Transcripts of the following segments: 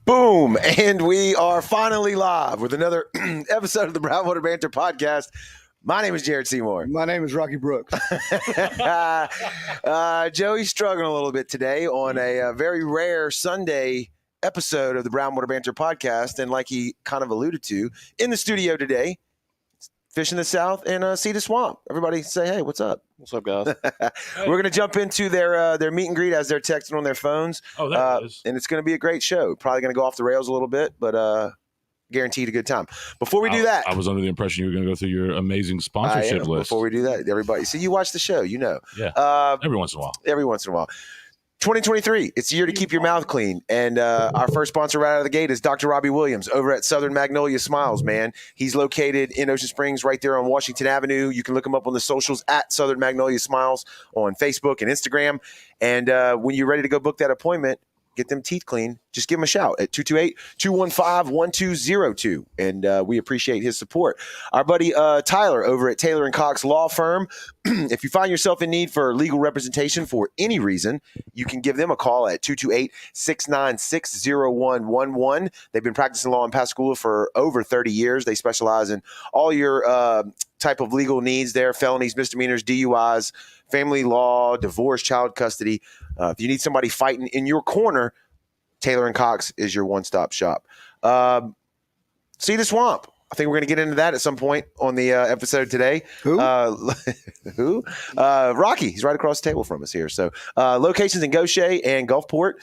Boom. And we are finally live with another episode of the Brownwater Banter podcast. My name is Jared Seymour. My name is Rocky Brooks. Joey's struggling a little bit today on a very rare Sunday episode of the Brownwater Banter podcast. And like he kind of alluded to, in the studio today, Fish in the South and Cedar Swamp. Everybody say, hey, what's up? What's up, guys? We're going to jump into their meet and greet as they're texting on their phones. Oh, there it is. And it's going to be a great show. Probably going to go off the rails a little bit, but guaranteed a good time. Before we do that. I was under the impression you were going to go through your amazing sponsorship list. Before we do that, everybody. See, you watch the show, you know. Yeah, every once in a while. Every once in a while. 2023, it's the year to keep your mouth clean. And our first sponsor right out of the gate is Dr. Robbie Williams over at Southern Magnolia Smiles, man. He's located in Ocean Springs right there on Washington Avenue. You can look him up on the socials at Southern Magnolia Smiles on Facebook and Instagram. And when you're ready to go book that appointment, get them teeth clean, just give him a shout at 228-215-1202. And we appreciate his support. Our buddy Tyler over at Taylor & Cox Law Firm. If you find yourself in need for legal representation for any reason, you can give them a call at 228-696-0111. They've been practicing law in Pascagoula for over 30 years. They specialize in all your type of legal needs there, felonies, misdemeanors, DUIs, family law, divorce, child custody. If you need somebody fighting in your corner, Taylor & Cox is your one-stop shop. Cedar Swamp. I think we're going to get into that at some point on the episode today. Who? Who? Rocky. He's right across the table from us here. So locations in Gaucher and Gulfport.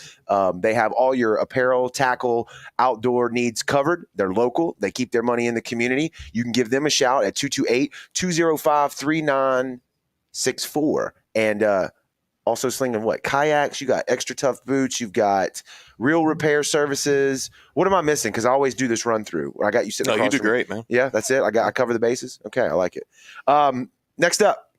They have all your apparel, tackle, outdoor needs covered. They're local. They keep their money in the community. You can give them a shout at 228-205-3964. And also slinging what? Kayaks. You got extra tough boots. You've got real repair services. What am I missing? Because I always do this run through. I got you sitting. No, you do great, man. Yeah, that's it. I cover the bases. Okay, I like it. Next up,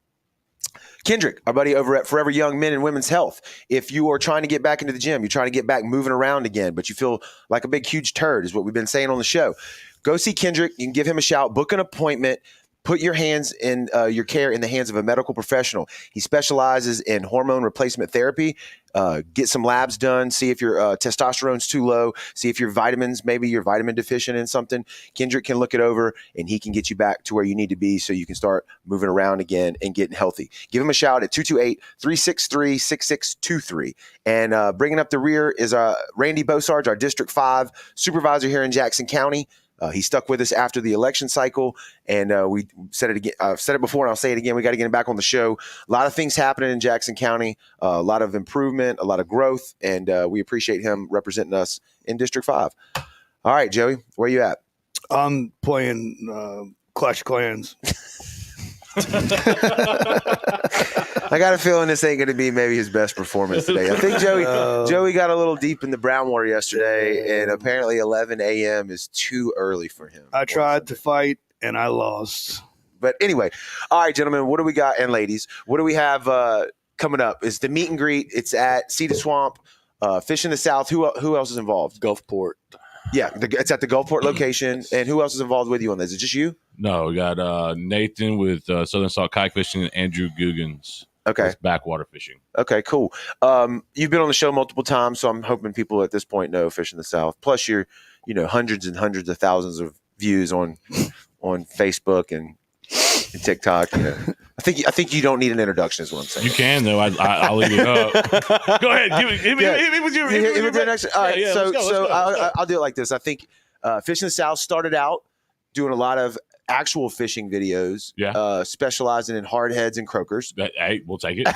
Kendrick, our buddy over at Forever Young Men and Women's Health. If you are trying to get back into the gym, you're trying to get back moving around again, but you feel like a big, huge turd is what we've been saying on the show. Go see Kendrick. You can give him a shout. Book an appointment. Put your hands in your care in the hands of a medical professional. He specializes in hormone replacement therapy. Get some labs done. See if your testosterone's too low. See if your vitamins, maybe you're vitamin deficient in something. Kendrick can look it over, and he can get you back to where you need to be so you can start moving around again and getting healthy. Give him a shout at 228-363-6623. And bringing up the rear is Randy Bosarge, our District 5 supervisor here in Jackson County. He stuck with us after the election cycle, and we said it again. I've said it before, and I'll say it again. We got to get him back on the show. A lot of things happening in Jackson County, a lot of improvement, a lot of growth, and we appreciate him representing us in District 5. All right, Joey, where you at? I'm playing Clash of Clans. I got a feeling this ain't going to be maybe his best performance today. I think Joey got a little deep in the Brownwater yesterday, and apparently 11 a.m. is too early for him. I tried to fight, and I lost. But anyway, all right, gentlemen, what do we got? And ladies, what do we have coming up? Is the meet and greet. It's at Cedar Swamp, Fish in the South. Who else is involved? Gulfport. Yeah, it's at the Gulfport location. And who else is involved with you on this? Is it just you? No, we got Nathan with Southern Salt Kayak Fishing and Andrew Guggens. Okay. With backwater fishing. Okay, cool. You've been on the show multiple times, so I'm hoping people at this point know Fish in the South. Plus, you're, hundreds and hundreds of thousands of views on Facebook and TikTok. I think you don't need an introduction, is what I'm saying. You can though. I'll leave it up. Go ahead. Hit me with your introduction. All right. Yeah, so let's go. I'll do it like this. I think Fish in the South started out doing a lot of actual fishing videos, specializing in hardheads and croakers. Hey, we'll take it.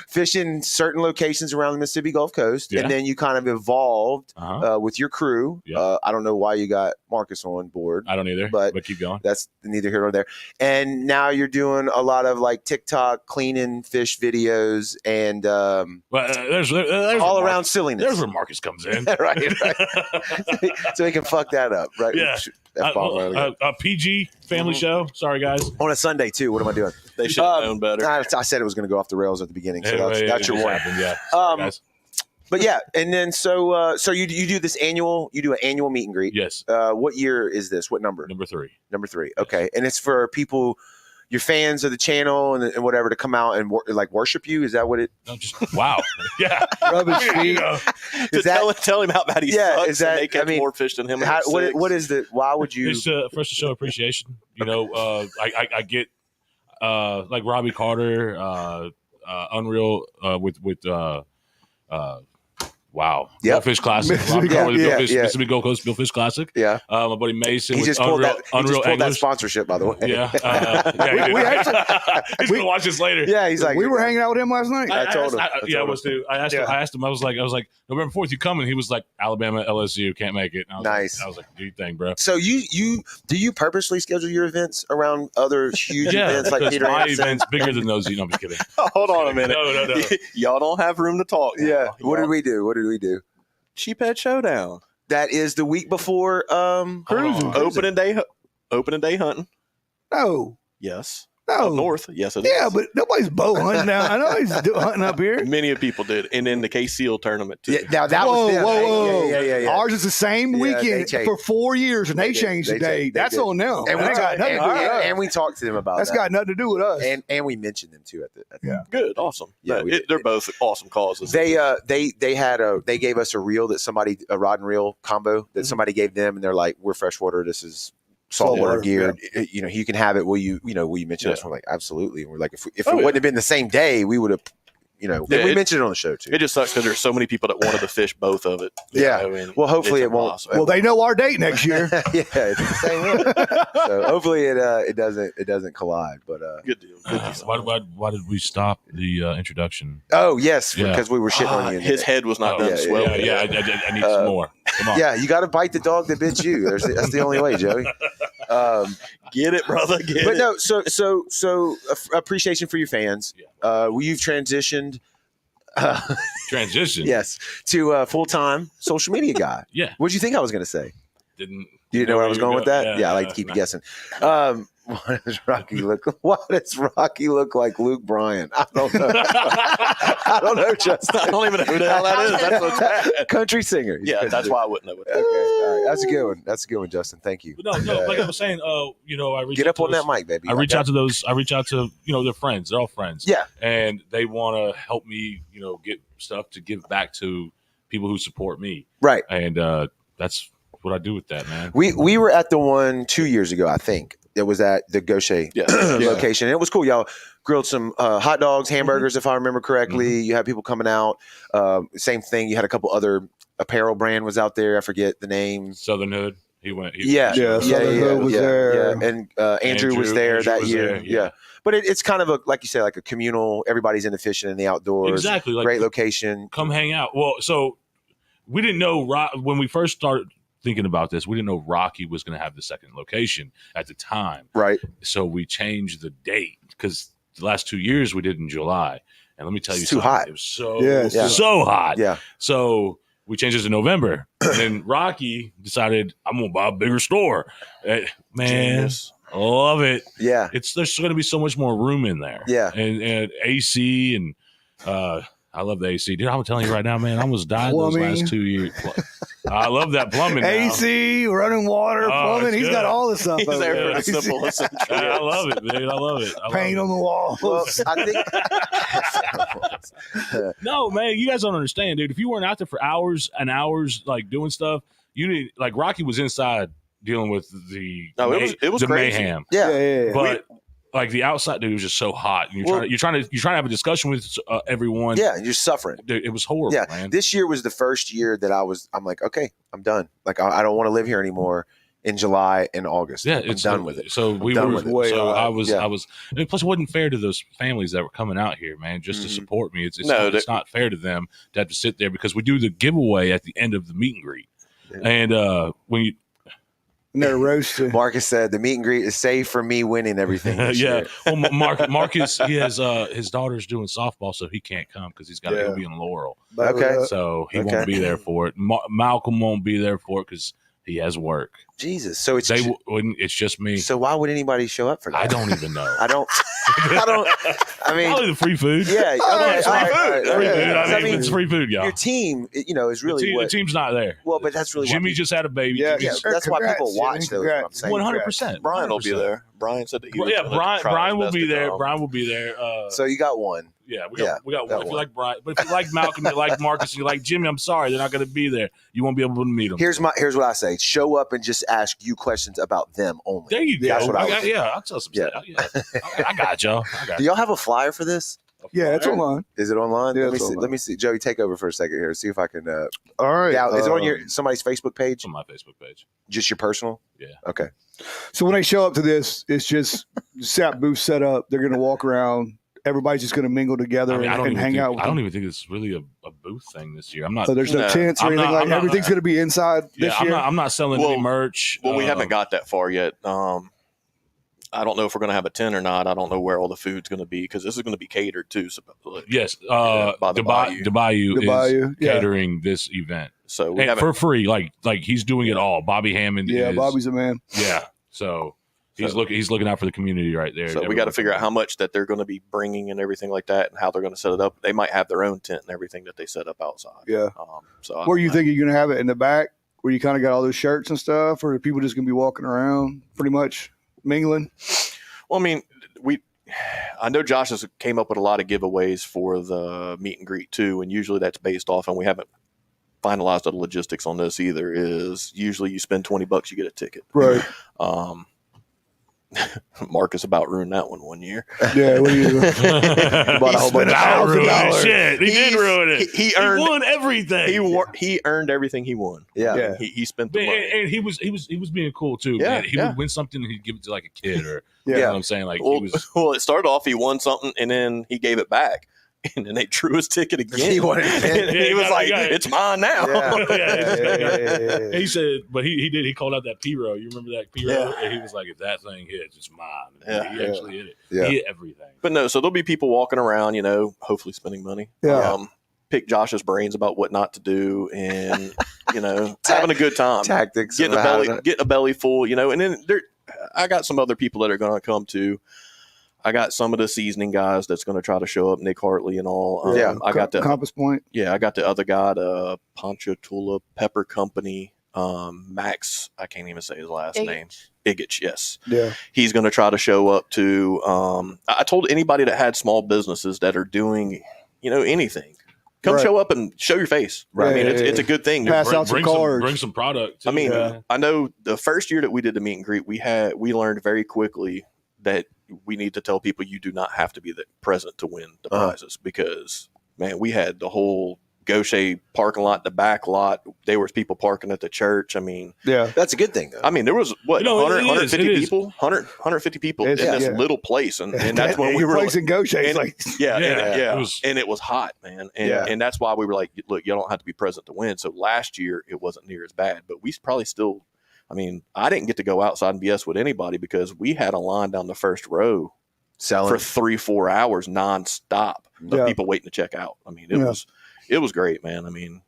Fishing certain locations around the Mississippi Gulf Coast, and then you kind of evolved with your crew. I don't know why you got Marcus on board. I don't either, but keep going. That's neither here nor there. And now you're doing a lot of like TikTok cleaning fish videos and there's all around silliness. There's where Marcus comes in. right. So he can fuck that up, right? Yeah. A PG family show. Sorry, guys. On a Sunday, too. What am I doing? They should have known better. I said it was going to go off the rails at the beginning, so that's your one. Yeah. Sorry, guys. But yeah, and then so you do this annual, an annual meet and greet. Yes. What year is this? What number? Number 3. Number 3. Okay, and it's for people your fans of the channel and whatever to come out and like worship you? Is that what it? No, just wow. Yeah. Rub his feet. To tell him how bad he sucks. Is that, and they catch more fish than him. What is the? Why would you? It's for us to show appreciation. You know, I get like Robbie Carter, Unreal with wow. Yep. Billfish Classic. Robbie Carter with Mississippi Gold Coast Billfish Classic. Yeah. My buddy Mason He with just pulled Unreal that sponsorship, by the way. Yeah. We actually, He's gonna watch this later. Yeah, he's like, we were hanging out with him last night. I told him. I asked him. I was like, November 4th, you coming? He was like, Alabama, LSU, can't make it. Nice. I was like, do your thing, bro. So do you purposely schedule your events around other huge events like Peter my Anderson? events bigger than those. I'm just kidding. Hold on a minute. No. Y'all don't have room to talk. Yeah. What Y'all- did we do? Sheephead Showdown. That is the week before Cruising. Opening day hunting. No. Yes. No. Up north. Yes, it is. Yeah, but nobody's bow hunting now. I know he's hunting up here. Many of people did. And then the K-Seal tournament, too. Yeah, now that was them. Whoa. Yeah. Ours is the same Yeah, they weekend changed. for 4 years, and they changed the date. That's did. on them. And we, That got nothing to do with us. and we talked to them about That's that. got nothing to do with us. And we mentioned them too at the Yeah. Good. Awesome. Yeah, No, we did. they're both awesome causes. They gave us a reel that a rod and reel combo that somebody gave them, and they're like, we're freshwater, this is saltwater gear. You know, you can have it. Will you mention us? We're like, absolutely. And we're like, if it wouldn't have been the same day, we would have, and we mentioned it on the show too. It just sucks because there's so many people that wanted to fish both of it. Yeah. You know, and Well, hopefully it's it won't. impossible. Well, they know our date next year. Yeah, it's the same one. So hopefully it doesn't collide. But Good deal. Why did we stop the introduction? oh yes, Yeah. because we were shitting on you. His head was not done yeah, swell. Yeah, I need some more. Come on. Yeah, you got to bite the dog that bit you. That's the only way, Joey. Get it, brother. Get But it. no, so appreciation for your fans. You've transitioned. Transition. Yes, to a full-time social media guy. Yeah. What did you think I was going to say? Didn't You didn't know where I was going with that? Yeah, I like to no, keep no. you guessing. What does Rocky look like Luke Bryan? I don't know. I don't know, Justin. I don't even know who the hell that is. That's so sad. Country singer. Yeah, that's why I wouldn't know it. Okay, all right. That's a good one. That's a good one, Justin. Thank you. But no, like I was saying, I reach Get out up to on those- that mic, baby. I reach out to their friends. They're all friends. Yeah. And they want to help me, get stuff to give back to people who support me. Right. And that's what I do with that, man. We were at the one 2 years ago, I think. It was at the Gaucher location. And it was cool. Y'all grilled some hot dogs, hamburgers, if I remember correctly. You had people coming out. Same thing. You had a couple other apparel brand was out there. I forget the name. Southern Hood. He went. Southern Hood was there. Yeah. And Andrew was there that was year. there, Yeah. But it's kind of like you say, like a communal. Everybody's into fishing in the outdoors. Exactly. Like, Great location. come hang out. Well, so we didn't know when we first started thinking about this. We didn't know Rocky was going to have the second location at the time. Right. So we changed the date because the last 2 years we did in July. And let me tell you, It's too something. hot. It was so Yeah. so hot. Yeah. So we changed it to November. And then Rocky decided I'm gonna buy a bigger store. Man, Genius. I love it. Yeah. There's going to be so much more room in there. Yeah. And AC and I love the AC, dude. I'm telling you right now, man. I almost died those Plumbing. last 2 years. I love that plumbing. Now. AC, running water, Oh, plumbing. it's He's good. got all the stuff. He's over there there. for the simple essentials. I love it, dude. I love it. Paint on the walls. Well, I think. No, man, you guys don't understand, dude. If you weren't out there for hours and hours, like doing stuff, you didn't. Like Rocky was inside dealing with the it was the crazy. mayhem. Yeah. But like the outside dude was just so hot. And you're trying to have a discussion with everyone. Yeah. You're suffering. Dude, it was horrible, Yeah, man. this year was the first year that I'm like, okay, I'm done. Like, I don't want to live here anymore in July and August. Yeah, I'm it's done with it. So we done were. with it. So I was. Yeah. And plus, it wasn't fair to those families that were coming out here, man, just to Mhm. support me. It's No, it's not fair to them to have to sit there because we do the giveaway at the end of the meet and greet, Yeah. and when you. And they're roasted. Marcus said the meet and greet is saved for me winning everything. This Yeah, year. well, Marcus, he has his daughter's doing softball, so he can't come because he's got to go be in Laurel. But, Okay. So he Okay. won't be there for it. Malcolm won't be there for it because He has work. Jesus. So it's It's just me. so why would anybody show up for that? I don't even know. I don't. I mean, Probably the free food. yeah. Okay, all right, all right, Free yeah. food. So, I mean, it's free food, y'all. your team, is really The team's not there. well, but that's really Jimmy just had a baby. Yeah, yeah, that's why people watch those. What I'm saying. 100%. Brian will be there. Brian said that he was gonna try his Brian will best be to there. come. Brian will be there. So you got one. Yeah, we got one. that If you one. like Brian, but if you like Malcolm, you like Marcus, you like Jimmy, I'm sorry, they're not going to be there. You won't be able to meet them. Here's what I say: show up and just ask you questions about them only. There you go. That's what I would do. I'll tell some Yeah. stuff. Yeah. I got y'all. Do y'all have a flyer for this? Yeah, it's online. Is it online? Yeah, let me it's see. online. Let me see. Joey, take over for a second here. See if I can. All right. Is it on somebody's Facebook page? It's on my Facebook page. Just your personal? Yeah. Okay. So when they show up to this, it's just SAP booth set up. They're going to walk around. Everybody's just going to mingle together I and hang out with I don't them. even think it's really a booth thing this year. I'm not. So there's no No. tents or I'm anything not- I'm not- everything's going to be inside Yeah, this year. I'm not selling any merch. Well, we haven't got that far yet. I don't know if we're going to have a tent or not. I don't know where all the food's going to be because this is going to be catered to. Yes, by the Bayou. the Bayou The is Bayou, yeah. catering this event So we and haven't. for free. Like he's doing it all. Bobby Hammond. Yeah, is, Bobby's a man. Yeah, so he's So- looking out for the community right there. So we got to figure out how much that they're going to be bringing and everything like that, and how they're going to set it up. They might have their own tent and everything that they set up outside. Yeah. So I Where don't you know. think you're going to have it in the back where you kind of got all those shirts and stuff, or are people just going to be walking around pretty much mingling? Well, I mean, I know Josh has came up with a lot of giveaways for the meet and greet too, and usually that's based off, and we haven't finalized the logistics on this either. Is usually you spend $20, you get a ticket. Right. Marcus about ruined that one year. Yeah. What do you Bought a whole bunch of $1,000. Shit, he did ruin it. He earned. won everything. He earned everything he won. Yeah. Yeah. He spent the Man, money. and he was being cool too. Yeah, man. He yeah. would win something and he'd give it to like a kid or Yeah. you know what I'm saying. Like Well, he was. well, it started off he won something and then he gave it back. And then they drew his ticket again. He wanted it again. And he was like, "It's mine now." Yeah. He said, but he did. He called out that P-row. You remember that P-row? Yeah. And he was like, "If that thing hits, it's mine." Yeah. He actually hit it. Yeah. He hit everything. But no, so there'll be people walking around, hopefully spending money. Yeah. Pick Josh's brains about what not to do, and having a good time. Tactics. Getting of how to- a belly full, and then I got some other people that are going to come too. I got some of the seasoning guys that's going to try to show up, Nick Hartley and all. Yeah. I got the Compass Point. I got the other guy, the Ponchatoula Pepper Company, Max. I can't even say his last name. Igich, yes. Yeah. He's going to try to show up to. I told anybody that had small businesses that are doing, anything, come Right. show up and show your face. Right. I mean, Yeah, it's yeah, a good thing. Pass out some cards. Bring some product. Too. I mean, Yeah. I know the first year that we did the meet and greet, we learned very quickly that we need to tell people you do not have to be present to win the prizes because, man, we had the whole Gaucher parking lot, the back lot. There was people parking at the church. I mean, Yeah. That's a good thing, though. I mean, there was what, 100, it is, 150 it is. people, 150 people It's- in this yeah. little place, and that's when we Your were place in Gaucher. It's and- like, yeah, Yeah, it was- and it was hot, man, and Yeah. and that's why we were like, look, you don't have to be present to win. So last year it wasn't near as bad, but we probably still. I mean, I didn't get to go outside and BS with anybody because we had a line down the first row Selling. for 3-4 hours nonstop of Yeah. people waiting to check out. I mean, Yeah. it was great, man. I mean,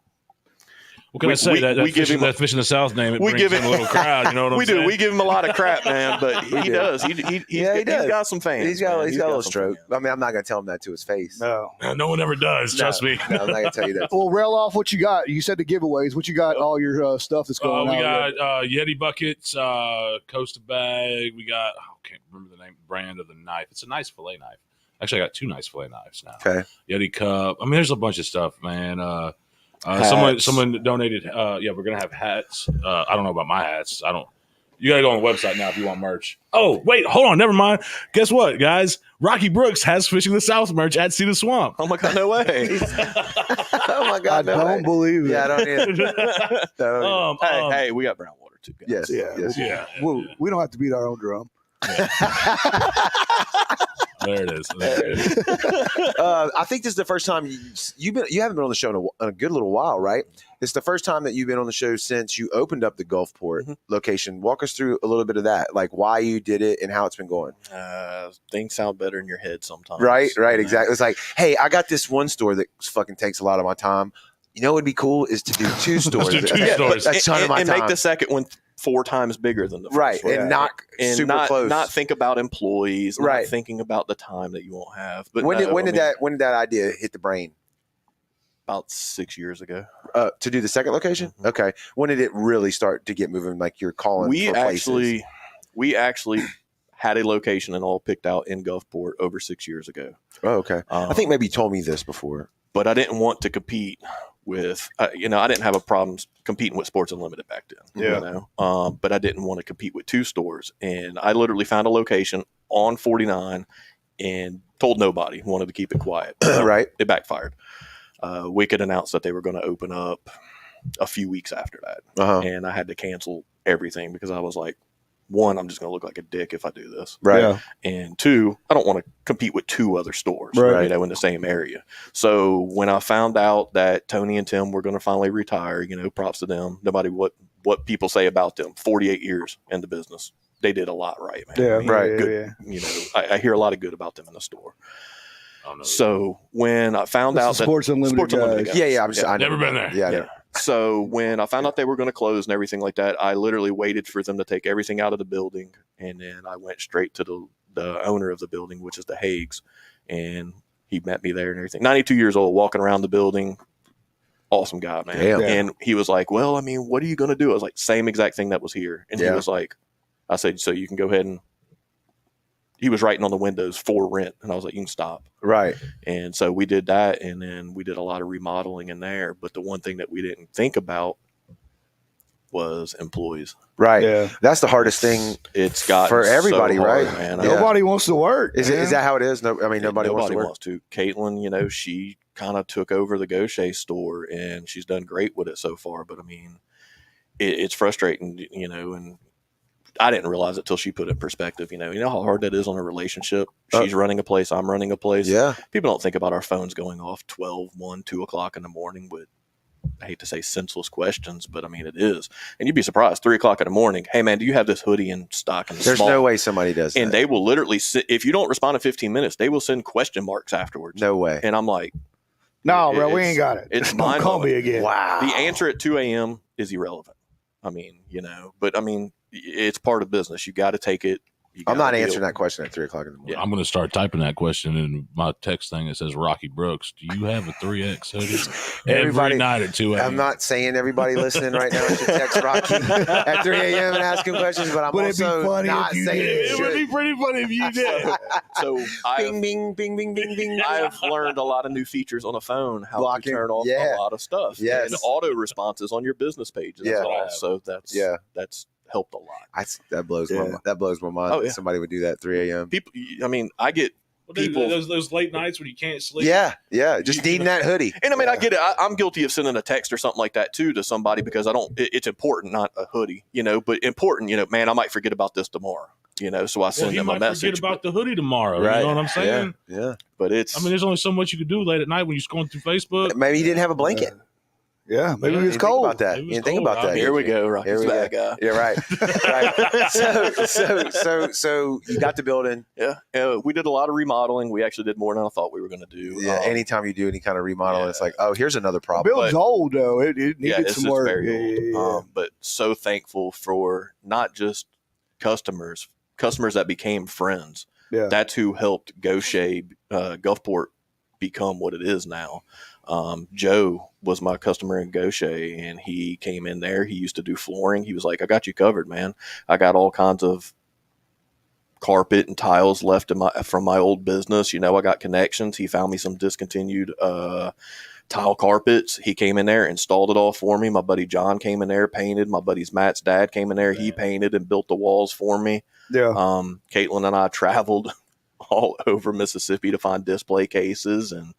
What can we- I say? we- that we give fish, him- that fish in the South name, it we brings give in him- a little crowd. You know what I'm we saying? do. We give him a lot of crap, man, but We he do. does. He's he does. got some fans. He's got man. a little some stroke. fans. I mean, I'm not going to tell him that to his face. no. No one ever does. Trust me. No, I'm not going to tell you that. Well, rail off what you got. You said the giveaways. What you got? All your stuff that's going We out. got Yeti buckets, Costa bag. We got I can't remember the brand of the knife. It's a nice fillet knife. Actually, I got 2 nice fillet knives now. Okay. Yeti cup. I mean, there's a bunch of stuff, man. Hats. Someone donated. We're gonna have hats. I don't know about my hats. I don't. You gotta go on the website now if you want merch. Oh wait, hold on. Never mind. Guess what, guys? Rocky Brooks has Fishing the South merch at Cedar Swamp. Oh my God, no way! Oh, my I God. No don't way. believe it. Yeah, I don't either. Hey, we got brown water too, guys. Yes. Yeah. Yes. Yeah, We don't have to beat our own drum. there it is. There it is. I think this is the first time you haven't been on the show in a good little while, right? It's the first time that you've been on the show since you opened up the Gulfport location. Walk us through a little bit of that, like why you did it and how it's been going. Things sound better in your head sometimes. Right, you know? exactly. It's like, hey, I got this one store that fucking takes a lot of my time. You know what would be cool is to do 2 stores. do 2 stores. That's a ton of my and time. make the second one 4 times bigger than the first Right, one. and not And super not, close. not think about employees, Right. not thinking about the time that you won't have. But when no, did that idea hit the brain? About 6 years ago. To do the second location? Mm-hmm. Okay. When did it really start to get moving? Like you're calling We for places? actually had a location and all picked out in Gulfport over 6 years ago. Oh, okay. I think maybe you told me this before. But I didn't want to compete with, I didn't have a problem competing with Sports Unlimited back then. Yeah. But I didn't want to compete with 2 stores. And I literally found a location on 49 and told nobody, wanted to keep it quiet. Right. It backfired. Wicked announced that they were going to open up a few weeks after that. Uh-huh. And I had to cancel everything because I was like, 1, I'm just going to look like a dick if I do this. Right. Yeah. And 2, I don't want to compete with 2 other stores, Right. in the same area. So when I found out that Tony and Tim were going to finally retire, props to them. Nobody, what people say about them, 48 years in the business. They did a lot right, man. Yeah. Right. Good. Yeah. I hear a lot of good about them in the store. I don't know. So when I found That's out the that Sports Unlimited guys. guys. Yeah. I Never been there. Yeah. Yeah. So when I found out they were going to close and everything like that, I literally waited for them to take everything out of the building, and then I went straight to the owner of the building, which is the Haigs, and he met me there and everything. 92 years old, walking around the building, awesome guy, man. Damn. Yeah. And he was like, "Well, I mean, what are you going to do?" I was like, "Same exact thing that was here," and he Yeah. was like, "I said, so you can go ahead and." He was writing on the windows for rent, and I was like, "You can stop." Right. And so we did that, and then we did a lot of remodeling in there. But the one thing that we didn't think about was employees. Right. Yeah. That's the hardest thing. It's got For everybody, right? man. Yeah. Nobody wants to work. Is man. that how it is? No, I mean nobody wants to work. Caitlin, she kind of took over the Gaucher store, and she's done great with it so far. But I mean, it's frustrating, and I didn't realize it till she put it in perspective. You know how hard that is on a relationship. She's running a place, I'm running a place. Yeah. People don't think about our phones going off 12, 1, 2 o'clock in the morning with, I hate to say senseless questions, but I mean, it is. And you'd be surprised, 3 o'clock in the morning, hey man, do you have this hoodie in stock? And There's no way somebody does that. And they will literally if you don't respond in 15 minutes, they will send question marks afterwards. No way. And I'm like, No, bro, we it's- ain't got it. it's Don't call mind-blowing. me again. Wow. the answer at 2 a.m. is irrelevant. I mean, but I mean, it's part of business. You got to take it. I'm not answering that question at 3 o'clock in the morning. Yeah. I'm going to start typing that question in my text thing that says Rocky Brooks. Do you have a 3X hoodie? Everybody- Every night at 2 a.m. I'm not saying everybody listening right now should text Rocky at 3 a.m. and ask him questions, but I'm Would it be also funny not if you saying did? it It would be should. pretty funny if you did. So Bing, bing, bing, bing, bing, bing. I've learned a lot of new features on a phone, how Blocking. to turn off Yeah. a lot of stuff. Yes. And auto responses on your business pages. Yeah. So that's helped a lot. That blows Yeah. that blows my mind. Oh, yeah. Somebody would do that at 3 a.m. People, I mean, I get Well, dude, people- those late nights when you can't sleep. Yeah, just needing that hoodie. And I mean, I get it. I'm guilty of sending a text or something like that too to somebody because it's important, not a hoodie, but important, man, I might forget about this tomorrow, so I Well, send he them might a message. forget about the hoodie tomorrow. Right. You know what I'm saying? Yeah. But it's, I mean, there's only so much you can do late at night when you're scrolling through Facebook. Maybe he didn't have a blanket. Yeah, maybe Yeah. it was Think cold. about that. It You was didn't think cold. about that. here we did you? go, Rocky's Here we go. bad guy. Yeah, right. So you got the building. Yeah. We did a lot of remodeling. We actually did more than I thought we were going to do. Yeah. Anytime you do any kind of remodel, it's like, oh, here's another The problem. building's old though. It needed it's some work. very Yeah, old. But so thankful for not just customers that became friends. Yeah. That's who helped Gaucher, Gulfport become what it is now. Joe was my customer in Gaucher, and he came in there. He used to do flooring. He was like, I got you covered, man. I got all kinds of carpet and tiles left from my old business. I got connections. He found me some discontinued tile carpets. He came in there, installed it all for me. My buddy John came in there, painted. My buddy's Matt's dad came in there. He painted and built the walls for me. Yeah. Caitlin and I traveled all over Mississippi to find display cases and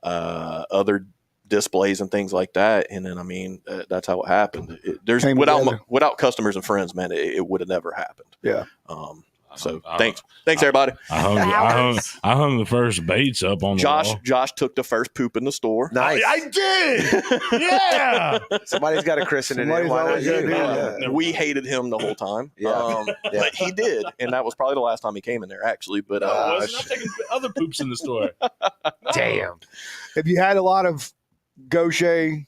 other displays and things like that. And then, I mean, that's how it happened. Came together. Without customers and friends, man, it would have never happened. Yeah. So thanks everybody. I hung the first baits up on the wall. Josh took the first poop in the store. Nice. I did. Yeah. Somebody's got to christen it. Somebody's Why not always you? gotta do Yeah. that. We hated him the whole time. Yeah. Yeah. But he did, and that was probably the last time he came in there, actually. But I wasn't. I'm taking other poops in the store. Damn. Have you had a lot of Gaucher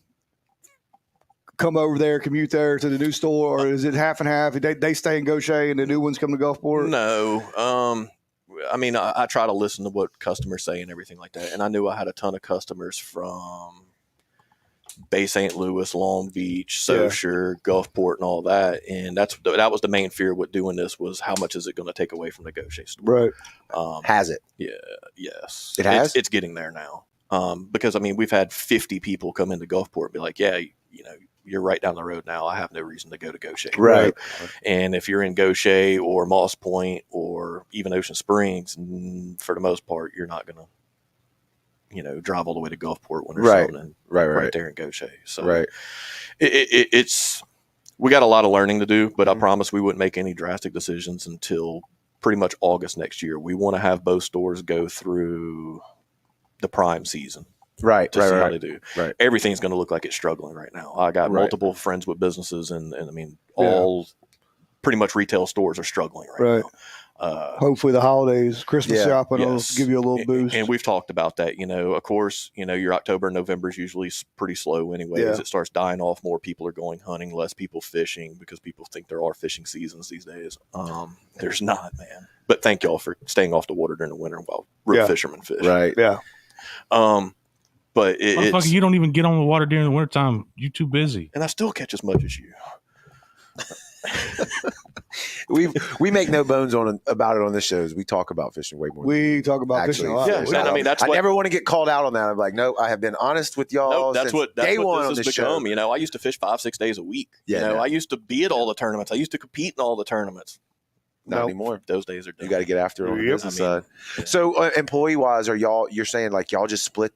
come over there, commute there to the new store, or is it half and half? They stay in Gaucher and the new ones come to Gulfport? No. I mean, I try to listen to what customers say and everything like that. And I knew I had a ton of customers from Bay St. Louis, Long Beach, Saussure, Gulfport, and all that. And that was the main fear with doing this was how much is it going to take away from the Gaucher store? Right. Has it? Yeah. Yes. It has? It's getting there now. Because, I mean, we've had 50 people come into Gulfport and be like, yeah, you're right down the road now. I have no reason to go to Gaucher. Right. And if you're in Gaucher or Moss Point or even Ocean Springs, for the most part, you're not going to, drive all the way to Gulfport when there's something right there in Gaucher. So it's we got a lot of learning to do, but I promise we wouldn't make any drastic decisions until pretty much August next year. We want to have both stores go through the prime season. Right. See how they do. Right. Everything's going to look like it's struggling right now. I got multiple friends with businesses, and I mean, all pretty much retail stores are struggling right now. Hopefully the holidays, Christmas shopping will give you a little boost. And we've talked about that. Of course, your October and November is usually pretty slow anyway. As it starts dying off, more people are going hunting, less people fishing because people think there are fishing seasons these days. There's not, man. But thank y'all for staying off the water during the winter while real fishermen fish. Right. Yeah. But it's, you don't even get on the water during the wintertime. You too busy. and I still catch as much as you. We make no bones about it on this show. We talk about fishing way more. We talk about fishing a lot. Yeah, and I mean I never want to get called out on that. I'm like, no, I have been honest with y'all. That's since what day one this on has this become. show. I used to fish 5-6 days a week. Yeah, I used to be at all the tournaments. I used to compete in all the tournaments. Not anymore. Those days are done. You got to get after it on the Yep. business side. So employee wise, you're saying like y'all just split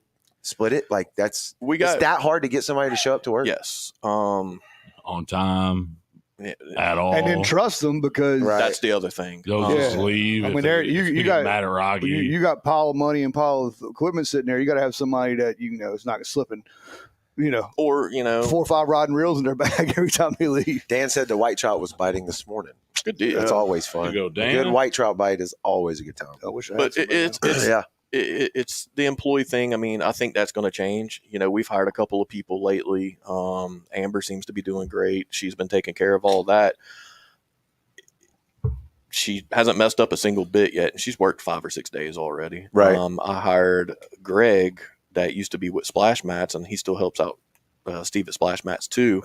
it? Like it's that hard to get somebody to show up to work? Yes. On time. At all. And then trust them because that's the other thing. They'll just leave. I mean, you got mad or argue. you got pile of money and pile of equipment sitting there. You got to have somebody that it's not slipping. Or 4 or 5 rod and reels in their bag every time they leave. Dan said the white trout was biting this morning. Good deal. That's always fun. You go, A Dan. good white trout bite is always a good time. I wish I But had it's the employee thing. I mean, I think that's going to change. We've hired a couple of people lately. Amber seems to be doing great. She's been taking care of all that. She hasn't messed up a single bit yet, and she's worked 5 or 6 days already. Right. I hired Greg that used to be with Splash Mats, and he still helps out Steve at Splash Mats too.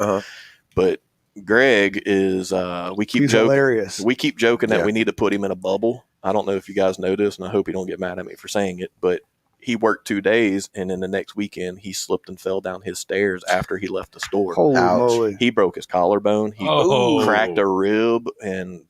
But Greg is He's hilarious. We keep joking that we need to put him in a bubble. I don't know if you guys know this, and I hope you don't get mad at me for saying it, but he worked 2 days, and then the next weekend he slipped and fell down his stairs after he left the store. Holy moly. He broke his collarbone. He cracked a rib, and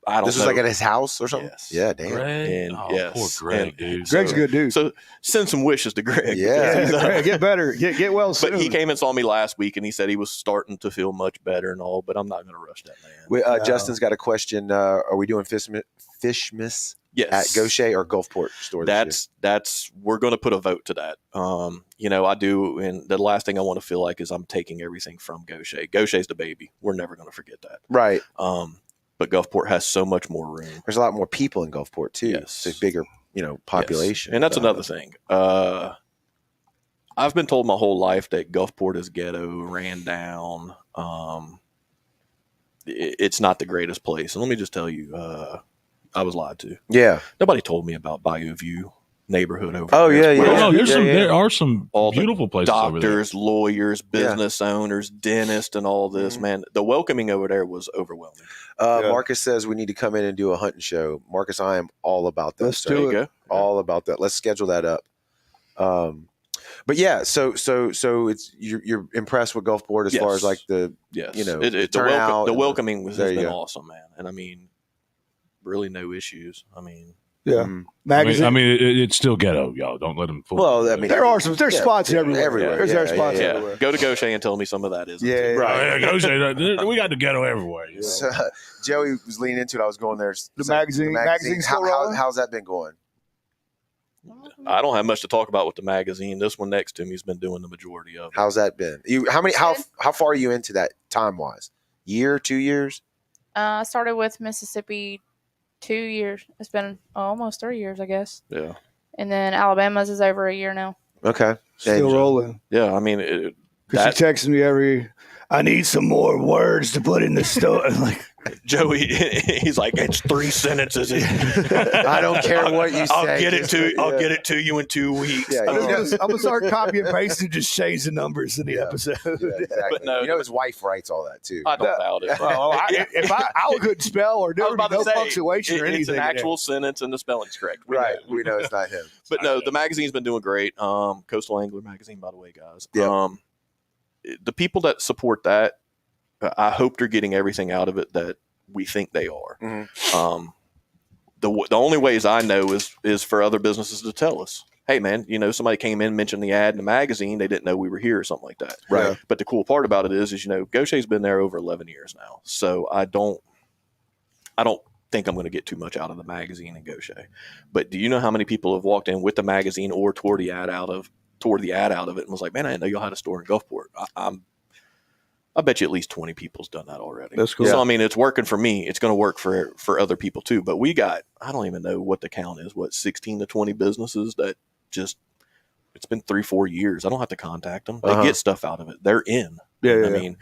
I don't know. This was like at his house or something? Yes. Yeah, damn. Greg? And Poor Greg, dude. Greg's a good dude. So send some wishes to Greg. Yeah. Greg, get better. Get well soon. But he came and saw me last week, and he said he was starting to feel much better and all, but I'm not going to rush that, man. Justin's got a question. Are we doing Fishmas Yes. at Gaucher or Gulfport store? That's we're going to put a vote to that. I do, and the last thing I want to feel like is I'm taking everything from Gaucher. Gaucher's the baby. We're never going to forget that. Right. But Gulfport has so much more room. There's a lot more people in Gulfport too. Yes. It's a bigger, population. Yes. And that's another thing. I've been told my whole life that Gulfport is ghetto, ran down. It's not the greatest place. And let me just tell you, I was lied to. Yeah. Nobody told me about Bayou View neighborhood over Oh, there. yeah, Well, yeah. no, Yeah, there are some All the beautiful places over there. Doctors, lawyers, business owners, dentists, and all this. Man, the welcoming over there was overwhelming. Marcus says we need to come in and do a hunting show. Marcus, I am all about that. Let's sir. do There you it. go. All about that. Let's schedule that up. But yeah, so it's you're impressed with Gulfport as Yes. far as like the Yes, the turnout. the welcoming has There you been go. awesome, man. And I mean, really no issues. I mean, Yeah. Mhm. Magazine. I mean, it's still ghetto, y'all. Don't let them fool. Well, I mean, there's yeah, spots everywhere. everywhere. There's spots Yeah. everywhere. go to Gaucher and tell me some of that isn't. Yeah. Right. Go say that. We got the ghetto everywhere. You know? So, Joey was leaning into it. I was going there. The magazine. How's that been going? I don't have much to talk about with the magazine. This one next to me has been doing the majority of it. How's that been? How far are you into that time wise? Year, 2 years? I started with Mississippi 2 years. It's been almost 3 years, I guess. Yeah. And then Alabama's is over a year now. Okay. Still And- rolling. Yeah, I mean, it, Because she texts me I need some more words to put in the story. Like, Joey, he's like, it's 3 sentences. I don't care what you say. I'll get it just- to yeah. I'll get it to you in 2 weeks. Yeah, I'm yeah. gonna start copying and pasting, just change the numbers in the Yeah. episode. Yeah, exactly. But no, you know his wife writes all that too. I don't doubt it. Well, if I couldn't spell or I do was about no to say, punctuation or anything, it's an in there. actual sentence and the spelling's correct. We Right. know. We know it's not him. But no, the magazine's been doing great. Coastal Angler magazine, by the way, guys. Yeah. The people that support that, I hope they're getting everything out of it that we think they are. Mhm. The only ways I know is for other businesses to tell us, hey man, somebody came in, mentioned the ad in the magazine, they didn't know we were here or something like that. Right. Yeah. But the cool part about it is Gaucher's been there over 11 years now, so I don't think I'm going to get too much out of the magazine and Gaucher. But do you know how many people have walked in with the magazine or toward the ad out of it and was like, man, I didn't know y'all had a store in Gulfport. I bet you at least 20 people's done that already. That's cool. So, I mean, it's working for me. It's going to work for other people too. But we got, I don't even know what the count is, 16 to 20 businesses that just, it's been 3-4 years. I don't have to contact them. They get stuff out of it. They're in. Yeah. I mean,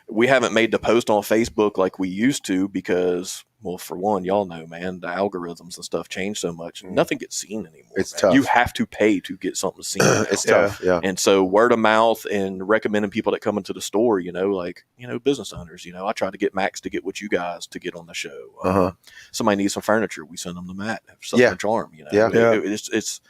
we haven't made the post on Facebook like we used to because, well, for one, y'all know, man, the algorithms and stuff change so much. Nothing gets seen anymore. It's man. tough. You have to pay to get something seen. now. It's tough. Yeah. And so word of mouth and recommending people that come into the store, business owners, I try to get Max to get what you guys to get on the show. Uh-huh. Somebody needs some furniture. We send them to Matt. Yeah. Charm, Yeah. It's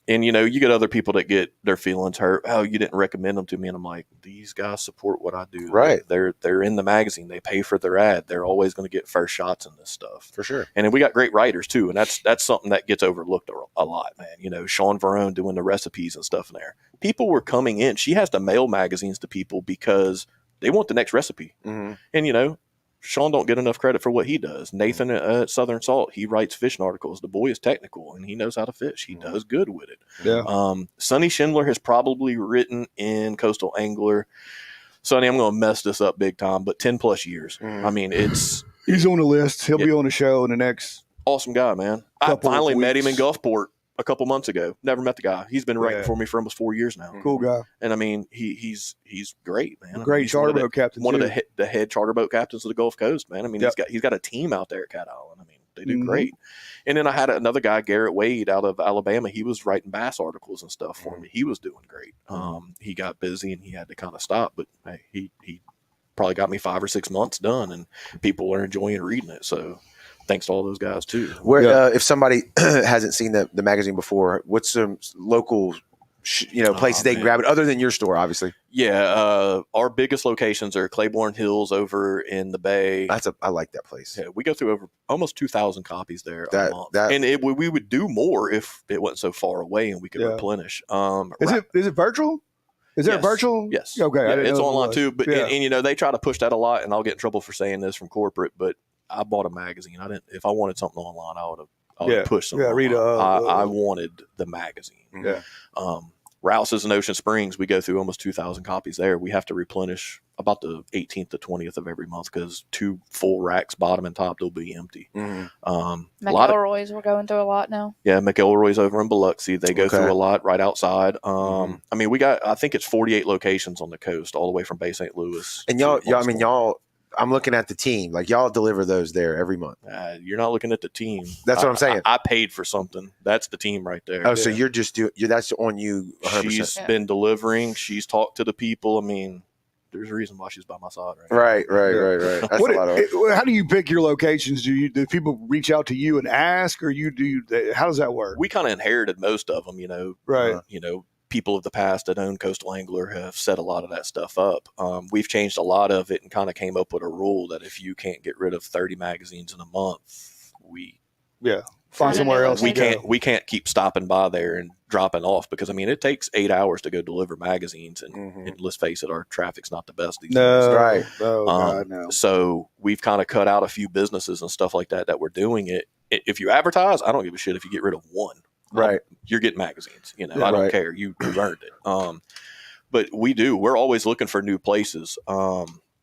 and you get other people that get their feelings hurt. Oh, you didn't recommend them to me. And I'm like, these guys support what I do. Right. They're in the magazine. They pay for their ad. They're always going to get first shots in this stuff. For sure. And then we got great writers too. And that's something that gets overlooked a lot, man. Sean Verone doing the recipes and stuff in there. People were coming in. She has to mail magazines to people because they want the next recipe. Mm-hmm. And, Sean don't get enough credit for what he does. Nathan at Southern Salt, he writes fishing articles. The boy is technical and he knows how to fish. He does good with it. Yeah. Sonny Schindler has probably written in Coastal Angler. Sonny, I'm going to mess this up big time, but 10 plus years. Mhm. I mean, it's He's on the list. He'll be on the show in the next. awesome guy, man. I Couple of finally met him in weeks. Gulfport a couple months ago. Never met the guy. He's been writing Yeah. for me for almost 4 years now. Cool guy. And I mean, he's great, man. I mean, Great he's one charter of the- boat captain. One too. of the head charter boat captains of the Gulf Coast, man. I mean, Yep. he's got a team out there at Cat Island. I mean, they do Mhm. great. And then I had another guy, Garrett Wade, out of Alabama. He was writing bass articles and stuff for me. He was doing great. He got busy and he had to kind of stop, but hey, he probably got me 5 or 6 months done, and people are enjoying reading it. So thanks to all those guys too. Where Yeah. if somebody hasn't seen the magazine before, what's some local places they can man. grab it other than your store, obviously? Yeah, our biggest locations are Claiborne Hills over in the Bay. I like that place. Yeah, we go through over almost 2,000 copies there a That- month, that- and we would do more if it wasn't so far away and we could Yeah. replenish. Is it virtual? Is there Yes. a virtual? Yes. Okay. I Yeah, didn't it's know it online was. too. But Yeah. and they try to push that a lot, and I'll get in trouble for saying this from corporate. But I bought a magazine. I didn't. If I wanted something online, I would have Yeah. pushed something. Yeah, read online. I wanted the magazine. Yeah. Rouse's in Ocean Springs, we go through almost 2,000 copies there. We have to replenish about the 18th to 20th of every month because 2 full racks, bottom and top, they'll be empty. Mhm. A lot of McElroy's, we're going through a lot now. Yeah, McElroy's over in Biloxi. They go Okay. through a lot right outside. I mean, we got, I think it's 48 locations on the coast, all the way from Bay St. Louis. And to y'all, I'm looking at the team. Like y'all deliver those there every month. You're not looking at the team. That's what I'm saying. I paid for something. That's the team right there. Oh, so you're just that's on you 100%. She's Yeah. been delivering. She's talked to the people. I mean, there's a reason why she's by my side right now. Right. That's What a lot of how do you pick your locations? Do people reach out to you and ask, or you do? How does that work? We kind of inherited most of them, Right. People of the past that own Coastal Angler have set a lot of that stuff up. We've changed a lot of it and kind of came up with a rule that if you can't get rid of 30 magazines in a month, Find somewhere else. we to go. can't keep stopping by there and dropping off because I mean it takes 8 hours to go deliver magazines and, Mhm. and let's face it, our traffic's not the best these No. days. Right. Oh God, no. So we've kind of cut out a few businesses and stuff like that were doing it. If you advertise, I don't give a shit if you get rid of one. Right. You're getting magazines. Yeah, I don't right. care. You earned it. But we're always looking for new places.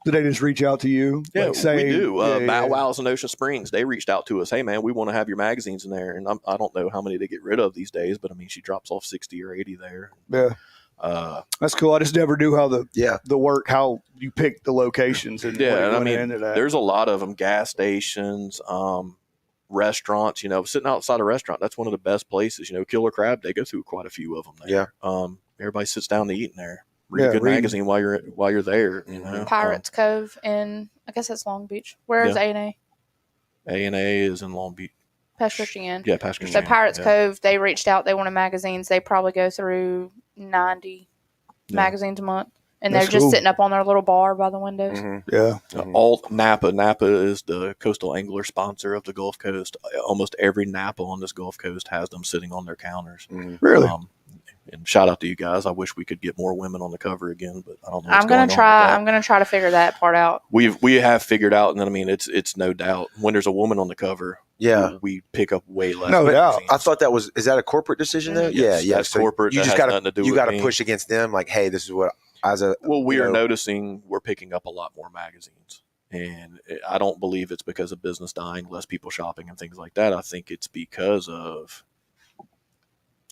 Did they just reach out to you? Yeah, Like, say, we do. yeah, Bow yeah. Wows in Ocean Springs, they reached out to us. Hey, man, we want to have your magazines in there. And I don't know how many they get rid of these days, but I mean, she drops off 60 or 80 there. Yeah. That's cool. I just never knew how the work, how you pick the locations and what and I went mean, into that. there's a lot of them, gas stations, restaurants, sitting outside a restaurant. That's one of the best places. Killer Crab, they go through quite a few of them there. Yeah. Everybody sits down to eat in there. Read a good reading. magazine while you're there. Pirates Cove in, I guess that's Long Beach. Where is Yeah. A&A? A&A is in Long Beach. Past Christian Inn. Yeah, past So Christian. Pirates yeah. Cove, they reached out. They wanted magazines. They probably go through 90 magazines a month. And That's they're just cool. sitting up on their little bar by the windows. Mm-hmm. Yeah. All Napa. Napa is the coastal angler sponsor of the Gulf Coast. Almost every Napa on this Gulf Coast has them sitting on their counters. Mm-hmm. Really? And shout out to you guys. I wish we could get more women on the cover again, but I don't know. I'm gonna try. I'm gonna try to figure that part out. We have figured out, and then I mean, it's no doubt when there's a woman on the cover. Yeah. we pick up way less. No doubt. magazines. I thought is that a corporate decision though? Yes, Yeah. that's So corporate. You That just has got nothing to do you with got to me. push against them. Like, hey, this is what we are noticing we're picking up a lot more magazines, and I don't believe it's because of business dying, less people shopping, and things like that. I think it's because of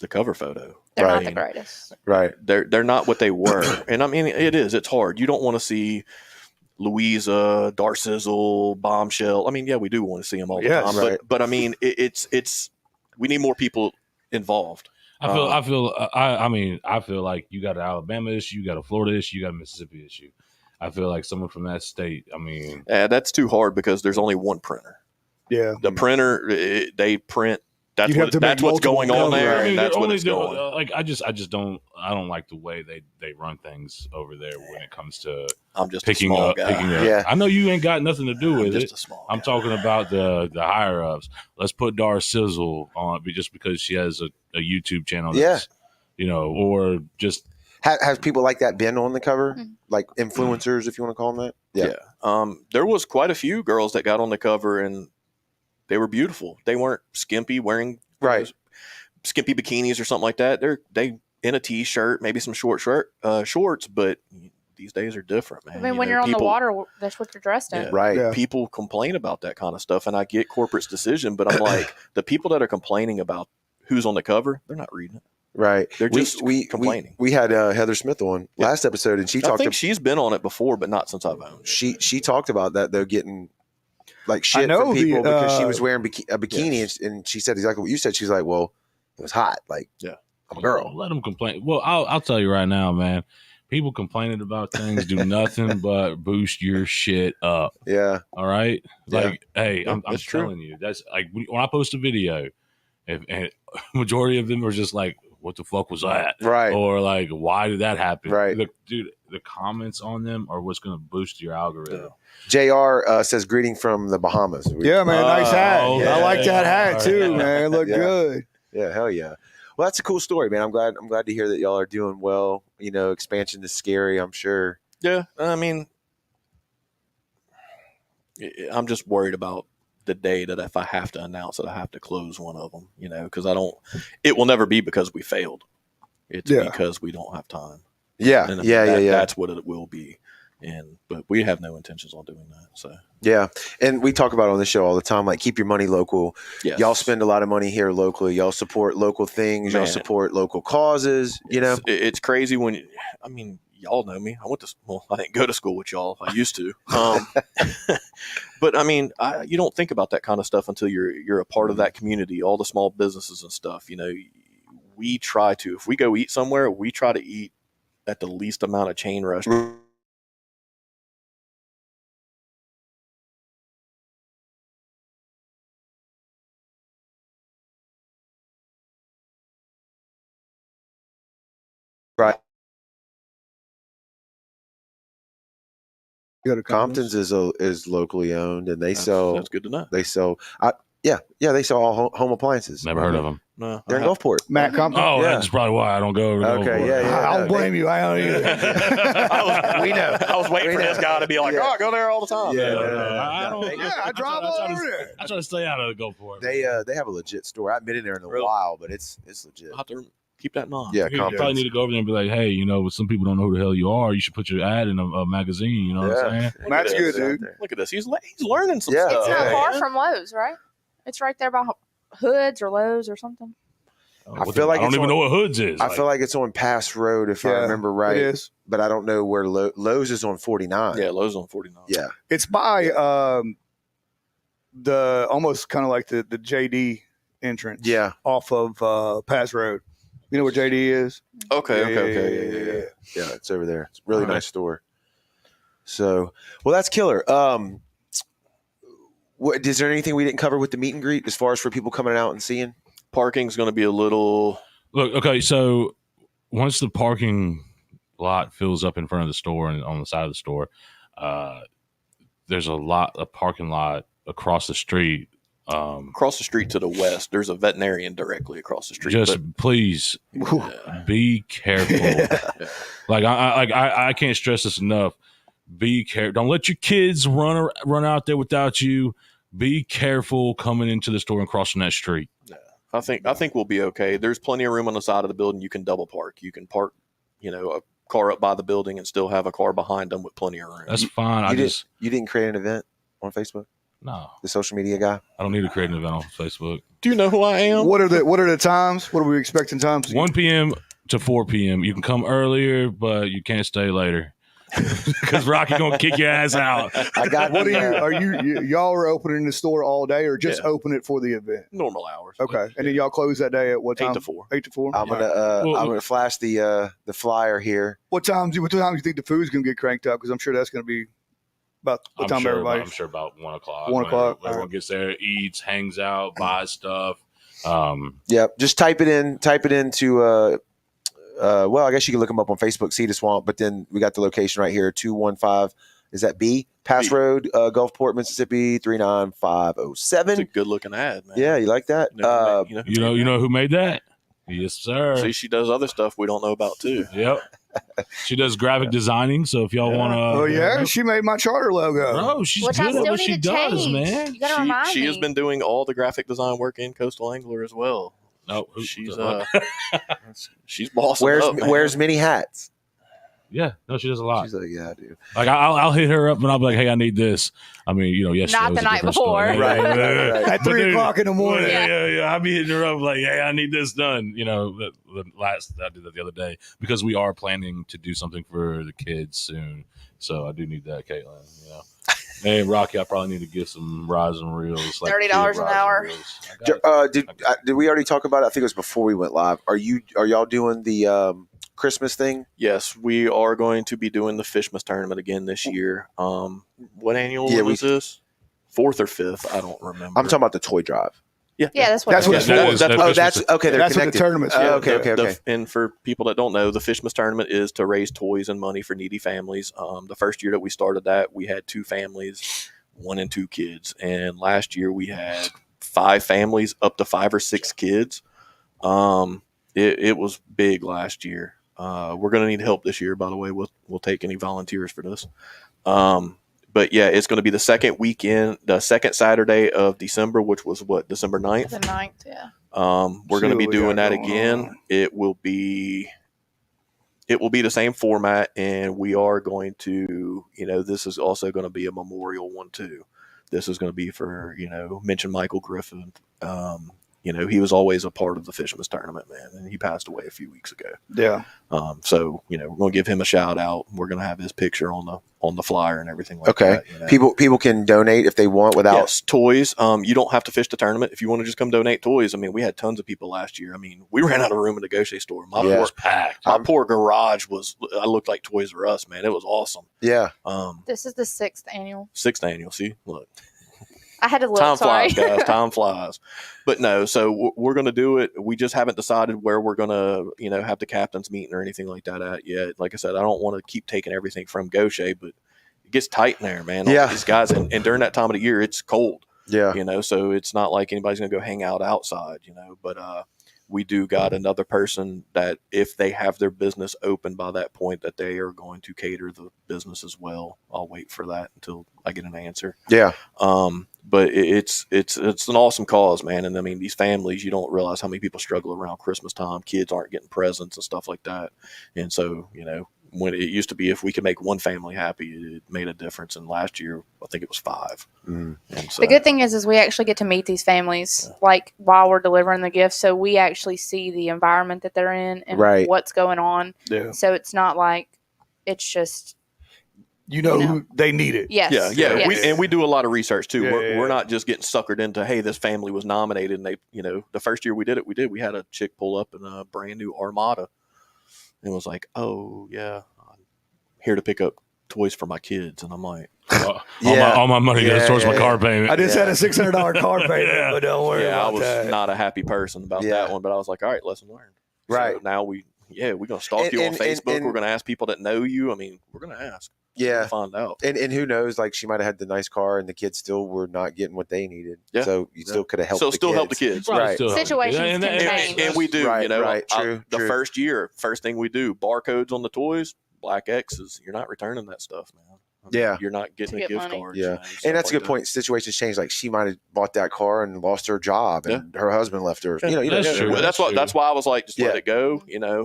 the cover photo. They're Right. not the greatest. right. They're not what they were, and I mean it's hard. You don't want to see Louisa, Darcizzle, Bombshell. I mean, yeah, we do want to see them all the Yes. time, Right. but I mean, it's we need more people involved. I feel like you got an Alabama issue, you got a Florida issue, you got a Mississippi issue. I feel like someone from that state. I mean, That's too hard because there's only one printer. Yeah. The printer, they print. That's You have to that's make what's going on multiple there, covers. and that's what it's they're going. like I just don't like the way they run things over there when it comes to I'm just picking a small up. guy. Yeah. I know you ain't got nothing to do I'm with just it. a small. I'm guy. talking about the higher ups. Let's put Darcizzle on just because she has a YouTube channel. That's, or just Has people like that been on the cover? Mhm. Like influencers, if you want to call them that? Yeah. There was quite a few girls that got on the cover, and they were beautiful. They weren't skimpy, wearing Right. skimpy bikinis or something like that. They in a t-shirt, maybe some shorts, but these days are different, man. I mean, when you're on the water, that's what you're dressed in. Yeah. Right. Yeah. People complain about that kind of stuff, and I get corporate's decision, but I'm like, the people that are complaining about who's on the cover, they're not reading it. Right. They're just complaining. We had Heather Smith on last episode, and she I talked. think she's been on it before, but not since I've owned it. She talked about that though, getting like I shit know from people the, because she was wearing a bikini, Yes. and she said exactly what you said. She's like, "Well, it was hot. Like, Yeah. I'm a girl." let them complain. Well, I'll tell you right now, man. People complaining about things do nothing but boost your shit up. Yeah. All right, Yeah. like, hey, Yeah, I'm that's true. telling you, that's like when I post a video, and majority of them are just like, "What the fuck was that?" Right. Or like, "Why did that happen?" Right. Dude, the comments on them are what's going to boost your algorithm. Jr. Says greeting from the Bahamas. Yeah, man. Nice hat. Oh, I like that hat too, yeah. man. It looked Yeah. good. Yeah, hell yeah. Well, that's a cool story, man. I'm glad to hear that y'all are doing well. Expansion is scary, I'm sure. Yeah, I mean, I'm just worried about the day that if I have to announce it, I have to close one of them, because it will never be because we failed. It's because we don't have time. Yeah. And Yeah. That's what it will be. But we have no intentions on doing that. So Yeah. And we talk about it on the show all the time, like keep your money local. yes. Y'all spend a lot of money here locally. Y'all support local things. Y'all Man. support local causes, It's crazy when, y'all know me. I didn't go to school with y'all. I used to. But I mean, you don't think about that kind of stuff until you're a part of that community, all the small businesses and stuff. We try to, if we go eat somewhere, we try to eat at the least amount of chain restaurants. Right. You go to Compton's is locally owned, and That's good to know. they sell they sell all home appliances. Never heard of them. No, They're in Gulfport. Matt Compton. Oh, Yeah. that's probably why I don't go over there. Okay, yeah. I don't blame you. I don't either. We know. I was waiting for this guy to be like, Yeah. "Oh, I go there all the time." Yeah. I don't. Yeah, I drive all over there. I try to stay out of the Gulfport. They have a legit store. I haven't been in there in a Really? while, but it's legit. I'll have to Keep that in mind. Yeah, You confidence. probably need to go over there and be like, hey, some people don't know who the hell you are. You should put your ad in a magazine. You know what I'm saying? Matt's at good, this. dude. Look at this. He's learning some Yeah. It's stuff. not far man. from Lowe's, right? It's right there by Hoods or Lowe's or something. I feel like I don't it's even on- know what Hoods is. I feel like it's on Pass Road if I remember right. It is. But I don't know where Lowe's is on 49. Yeah, Lowe's on 49. Yeah. It's by the almost kind of like the JD entrance. Yeah. Off of Pass Road. You know where JD is? Okay. Yeah. Yeah, it's over there. It's a really All right. nice store. So, well, that's killer. Is there anything we didn't cover with the meet and greet as far as for people coming out and seeing? Parking's going to be a little. Look, okay, so once the parking lot fills up in front of the store and on the side of the store, there's a parking lot across the street. Across the street to the west, there's a veterinarian directly across the street. Just please be careful. Like I can't stress this enough. Be careful. Don't let your kids run out there without you. Be careful coming into the store and crossing that street. I think we'll be okay. There's plenty of room on the side of the building. You can double park. You can park, a car up by the building and still have a car behind them with plenty of room. That's fine. You didn't create an event on Facebook? No. The social media guy? I don't need to create an event on Facebook. Do you know who I am? What are the times? What are we expecting times? 1 p.m. to 4 p.m. You can come earlier, but you can't stay later. Because Rocky gonna kick your ass out. I got What are y'all are opening the store all day or just open it for the event? Normal hours. Okay. And then y'all close that day at what time? 8 to 4. 8 to 4? I'm gonna flash the flyer here. What time do you think the food's gonna get cranked up? Because I'm sure that's gonna be about the time everybody. I'm sure about 1 o'clock. 1 o'clock. Everyone gets there, eats, hangs out, buys stuff. Yeah, just type it into well, I guess you can look them up on Facebook, See the Swamp, but then we got the location right here, 215, is that B? Pass B. Road, Gulfport, Mississippi, 39507. It's a good looking ad, man. Yeah, you like that? You know who made that? Yes, sir. See, she does other stuff we don't know about too. Yep. She does graphic designing, so if y'all want to... Oh, yeah? She made my charter logo. Bro, she's Which I good at still what need she to does, change. man. You gotta remind She me. has been doing all the graphic design work in Coastal Angler as well. No, She's bossing up, man. Where's Mini Hats? yeah, no, she does a lot. She's like, yeah, I do. Like I'll hit her up and I'll be like, hey, I need this. I mean, yes, Not that was the a night different before. story. Right. At 3 o'clock in the morning. Yeah. I'll be hitting her up like, hey, I need this done. I did that the other day because we are planning to do something for the kids soon. So I do need that, Caitlin. Hey, Rocky, I probably need to get some rods and reels. Like $30 kid an rods and hour. reels. I got it. Did we already talk about it? I think it was before we went live. Are y'all doing the Christmas thing? Yes, we are going to be doing the Fishmas tournament again this year. What annual was this? 4th or 5th? I don't remember. I'm talking about the toy drive. Yeah, that's what That's what it it's is. for. That's okay. They're That's what connected. the tournament's for. Oh, okay. And for people that don't know, the Fishmas tournament is to raise toys and money for needy families. The first year that we started that, we had 2 families, 1 and 2 kids. And last year we had 5 families, up to 5 or 6 kids. It was big last year. We're going to need help this year, by the way. We'll take any volunteers for this. But yeah, it's going to be the second Saturday of December, which was December 9th. The 9th, yeah. We're going to be See what we doing got that going again. on. It will be the same format, and we are going to, this is also going to be a memorial one too. This is going to be for, mention Michael Griffin. He was always a part of the Fisherman's tournament, man, and he passed away a few weeks ago. Yeah. So we're going to give him a shout out. We're going to have his picture on the flyer and everything like Okay. that. People can donate if they want without. Yes, toys. You don't have to fish the tournament if you want to just come donate toys. I mean, we had tons of people last year. I mean, we ran out of room in the Gaucher store. My Yeah. poor, packed. my poor garage I looked like Toys R Us, man. It was awesome. Yeah. This is the 6th annual. 6th annual. See, look. I had to look. Time sorry. flies, guys. Time flies. But no, so we're going to do it. We just haven't decided where we're going to, have the captain's meeting or anything like that at yet. Like I said, I don't want to keep taking everything from Gaucher, but it gets tight in there, man. Yeah. These guys, and during that time of the year, it's cold, Yeah. so it's not like anybody's going to go hang out outside, but we do got another person that if they have their business open by that point, that they are going to cater the business as well. I'll wait for that until I get an answer. Yeah. but it's an awesome cause, man. And I mean, these families, you don't realize how many people struggle around Christmas time. Kids aren't getting presents and stuff like that. And so, when it used to be, if we could make one family happy, it made a difference. And last year, I think it was 5. Mm. And so, The good thing is we actually get to meet these families like while we're delivering the gifts, so we actually see the environment that they're in and Right. what's going on. Yeah. So it's not like it's just Who they need it. yes, yeah. yes. We do a lot of research too. Yeah, We're not just getting suckered into, hey, this family was nominated, and they, the first year we did it, we had a chick pull up in a brand new Armada, and was like, oh yeah, I'm here to pick up toys for my kids, and I'm like, all my money goes towards my car payment. I just had a $600 car payment, but don't worry I about was that. not a happy person about that one, but I was like, all right, lesson learned. Right. So now we're going to stalk you on Facebook. We're going to ask people that know you. I mean, we're going to ask. Yeah. Find out. And who knows, like she might have had the nice car and the kids still were not getting what they needed. Yeah. So you still could have helped So the still kids. help the kids. Probably Right. still help. Situations And- can and- change. And we do, Right, right, true, the true. first year, first thing we do, barcodes on the toys, black X's. You're not returning that stuff, man. I mean, Yeah. You're not getting To a get gift money. card. Yeah. And that's a good point. Situations change. Like she might have bought that car and lost her job and her husband left her. That's true. Well, that's why I was like, just Yeah. let it go.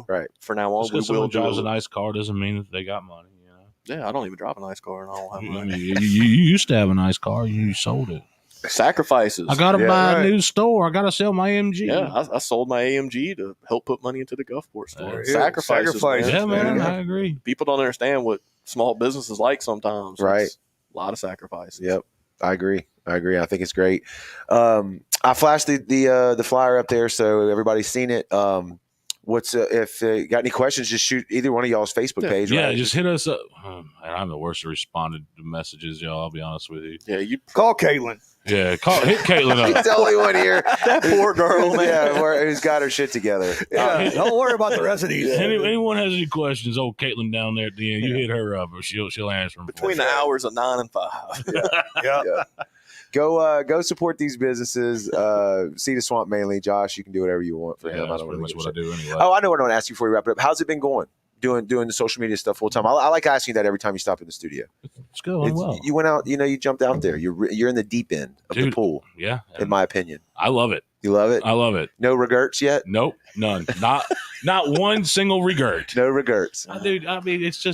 Right. For now on, Just we because will someone do drives a it. nice car doesn't mean that they got money. Yeah, I don't even drive a nice car, and I don't have You, money. you used to have a nice car. You sold it. Sacrifices. I got to Yeah, buy right. a new store. I got to sell my MG. Yeah, I sold my AMG to help put money into the Gulfport store. Yeah, Sacrifices, sacrifices, Yeah, man, Yeah. I agree. People don't understand what small business is like sometimes. Right. It's a lot of sacrifices. Yep. I agree. I think it's great. I flashed the flyer up there, so everybody's seen it. If you got any questions, just shoot either one of y'all's Facebook page. Yeah, right? just hit us up. And I'm the worst at responding to messages, y'all. I'll be honest with you. Yeah, you Call Caitlin. Yeah, hit Caitlin She's up. the only one here. that poor girl, man. Yeah, who's got her shit together. Yeah, don't worry about the rest of these. Anyone has any questions? Old Caitlin down there at the end, you hit her up, or she'll answer them. Between the hours of 9 and 5. Yeah. Go support these businesses. See the Swamp mainly. Josh, you can do whatever you want for Yeah, him. I that's don't pretty really much give a what I shit. do anyway. Oh, I know what I want to ask you before we wrap it up. How's it been going? Doing the social media stuff full time. I like asking you that every time you stop in the studio. It's going well. You went out. You jumped out there. You're in the deep end of the Dude. pool, Yeah, in my opinion. I love it. You love it. I love it. No regrets yet. Nope, none. Not one single regret. No regrets. Dude, I mean, it's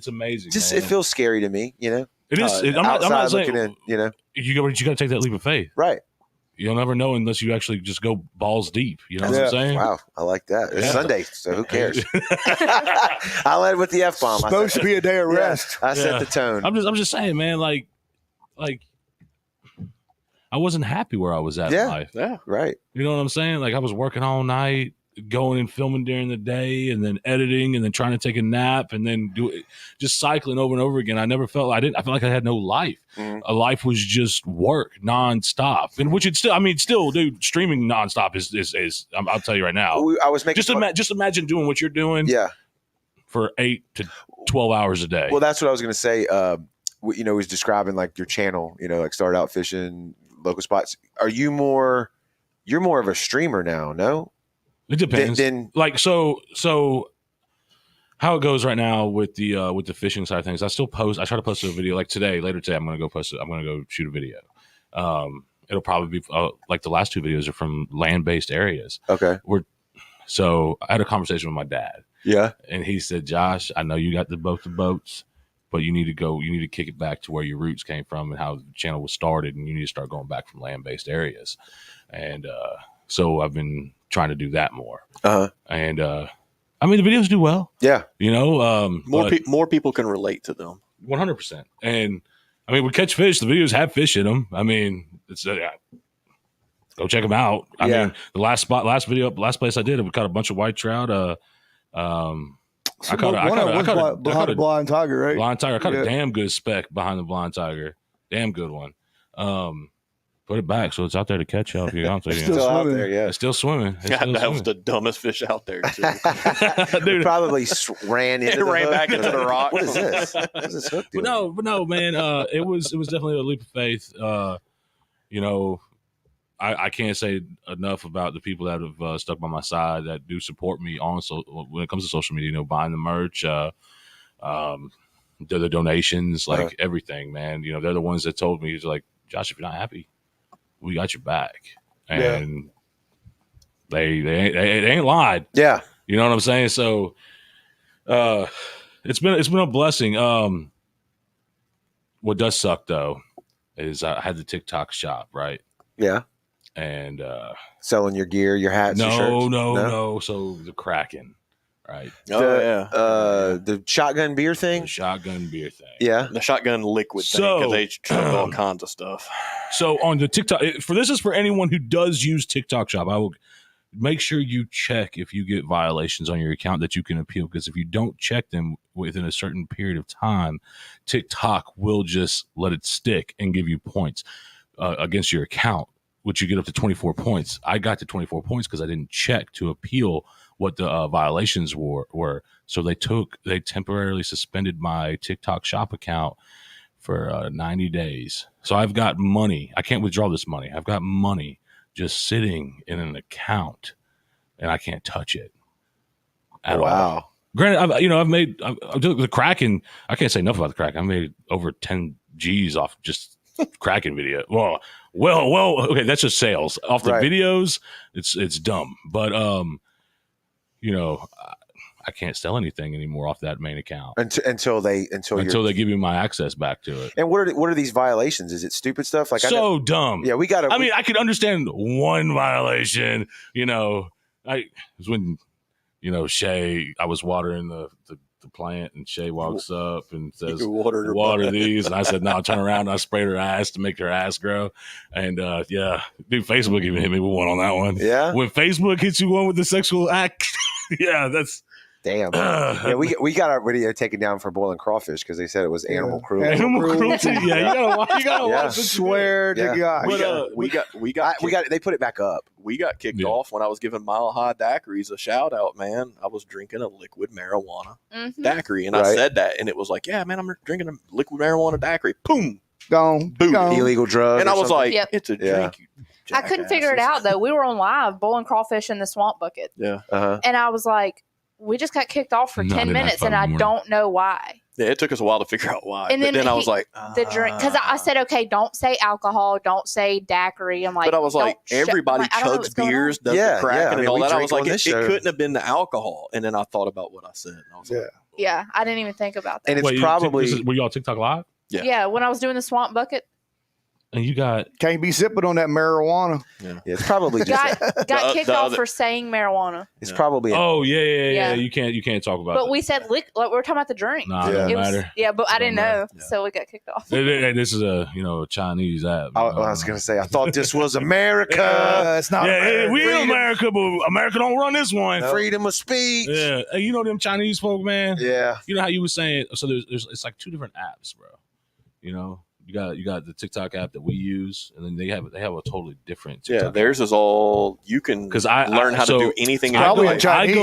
amazing. Just man. it feels scary to me. it is. I'm outside not looking saying in. you got to take that leap of faith. Right. You'll never know unless you actually just go balls deep. You know what Yeah. I'm saying? Wow, I like that. It's Yeah. Sunday, so who cares? I led with the F bomb. Supposed to be a day of rest. I set Yeah. the tone. I'm just saying, man. Like, I wasn't happy where I was at in Yeah. life. Yeah. Right. You know what I'm saying? Like, I was working all night, going and filming during the day, and then editing, and then trying to take a nap, and then just cycling over and over again. I felt like I had no life. Mhm. A life was just work nonstop, and which it's still, dude. Streaming nonstop is I'll tell you right now. I was making Just imagine doing what you're doing Yeah. for 8 to 12 hours a day. Well, that's what I was going to say. Was describing like your channel. Like started out fishing local spots. You're more of a streamer now. No. It depends. Then Like so how it goes right now with the fishing side of things. I try to post a video like later today. I'm gonna go shoot a video. It'll probably be like the last 2 videos are from land-based areas. okay. So I had a conversation with my dad, Yeah. and he said, Josh, I know you got the boats, but you need to kick it back to where your roots came from and how the channel was started, and you need to start going back from land-based areas. And so I've been trying to do that more. Uh-huh. And I mean, the videos do well. Yeah. More people can relate to them. 100%. And I mean, we catch fish. The videos have fish in them. I mean, it's go check them out. I Yeah. mean, the last place I did, we caught a bunch of white trout. I caught a behind a blind tiger, right? blind tiger. I caught Yeah. a damn good speck behind the blind tiger. Damn good one. Put it back so it's out there to catch y'all if you're out there. Still Still out swimming. there. Yeah. It's still swimming. It's still That was swimming. the dumbest fish out there, too. Dude, Probably ran into It the ran hook. back into the rock. What is this? What is this hook doing? but no, man. It was definitely a leap of faith. I can't say enough about the people that have stuck by my side that do support me on when it comes to social media. Buying the merch, the donations, like everything, man. They're the ones that told me, like, Josh, if you're not happy, we got your back. And they ain't lied. Yeah. You know what I'm saying? So it's been a blessing. What does suck though is I had the TikTok shop, right? Yeah. And Selling your gear, your hats, your shirts. no. So the Kraken, right? The shotgun beer thing. The shotgun beer thing. Yeah. The shotgun liquid thing, So- because they chuck all kinds of stuff. So on the TikTok, this is for anyone who does use TikTok shop. I will make sure you check if you get violations on your account that you can appeal, because if you don't check them within a certain period of time, TikTok will just let it stick and give you points against your account, which you get up to 24 points. I got to 24 points because I didn't check to appeal what the violations were. So they temporarily suspended my TikTok shop account for 90 days. So I've got money. I can't withdraw this money. I've got money just sitting in an account, and I can't touch it at all. Granted, I've made the Kraken. I can't say enough about the Kraken. I made over 10 G's off just Kraken video. Well. Okay, that's just sales off the videos. It's dumb, but I can't sell anything anymore off that main account until they give me my access back to it. And what are these violations? Is it stupid stuff? Like so dumb. Yeah, we got to. I mean, I could understand one violation. I was when Shay. I was watering the plant, and Shay walks up and says, "Water these," and I said, "No." Turn around, and I sprayed her ass to make her ass grow, and dude, Facebook even hit me with one on that one. Yeah, when Facebook hits you one with the sexual act, yeah, that's. Damn. Yeah, we got our video taken down for boiling crawfish because they said it was animal cruelty. Animal cruelty. Yeah, you gotta watch it. Swear to God. We got. They put it back up. We got kicked off when I was giving Mile High Daiquiris a shout out. Man, I was drinking a liquid marijuana daiquiri, and I said that, and it was like, "Yeah, man, I'm drinking a liquid marijuana daiquiri." Boom, gone, boom, illegal drug. And I was like, "It's a drink." You I couldn't figure it out though. We were on live boiling crawfish in the swamp bucket. Yeah, and I was like, we just got kicked off for 10 minutes, and I don't know why. Yeah, it took us a while to figure out why. And then I was like, the drink, because I said, okay, don't say alcohol, don't say daiquiri. I'm like, but I was like, everybody chugs beers, does the Kraken and all that. I was like, it couldn't have been the alcohol. And then I thought about what I said. And I was like, yeah, I didn't even think about that. And it's probably were y'all TikTok live? Yeah, when I was doing the swamp bucket. And you can't be sipping on that marijuana. Yeah, it's probably just got kicked off for saying marijuana. It's probably yeah. You can't talk about. But we said like we were talking about the drink. Nah, it don't matter. Yeah, but I didn't know, so we got kicked off. This is a Chinese app. I was gonna say I thought this was America. It's not. Yeah, we in America, but America don't run this one. No. Freedom of speech. Yeah, and them Chinese folk, man. Yeah, you know how you were saying. So there's it's like two different apps, bro. You got the TikTok app that we use, and then they have a totally different TikTok yeah, theirs is all you can learn how to do anything. I go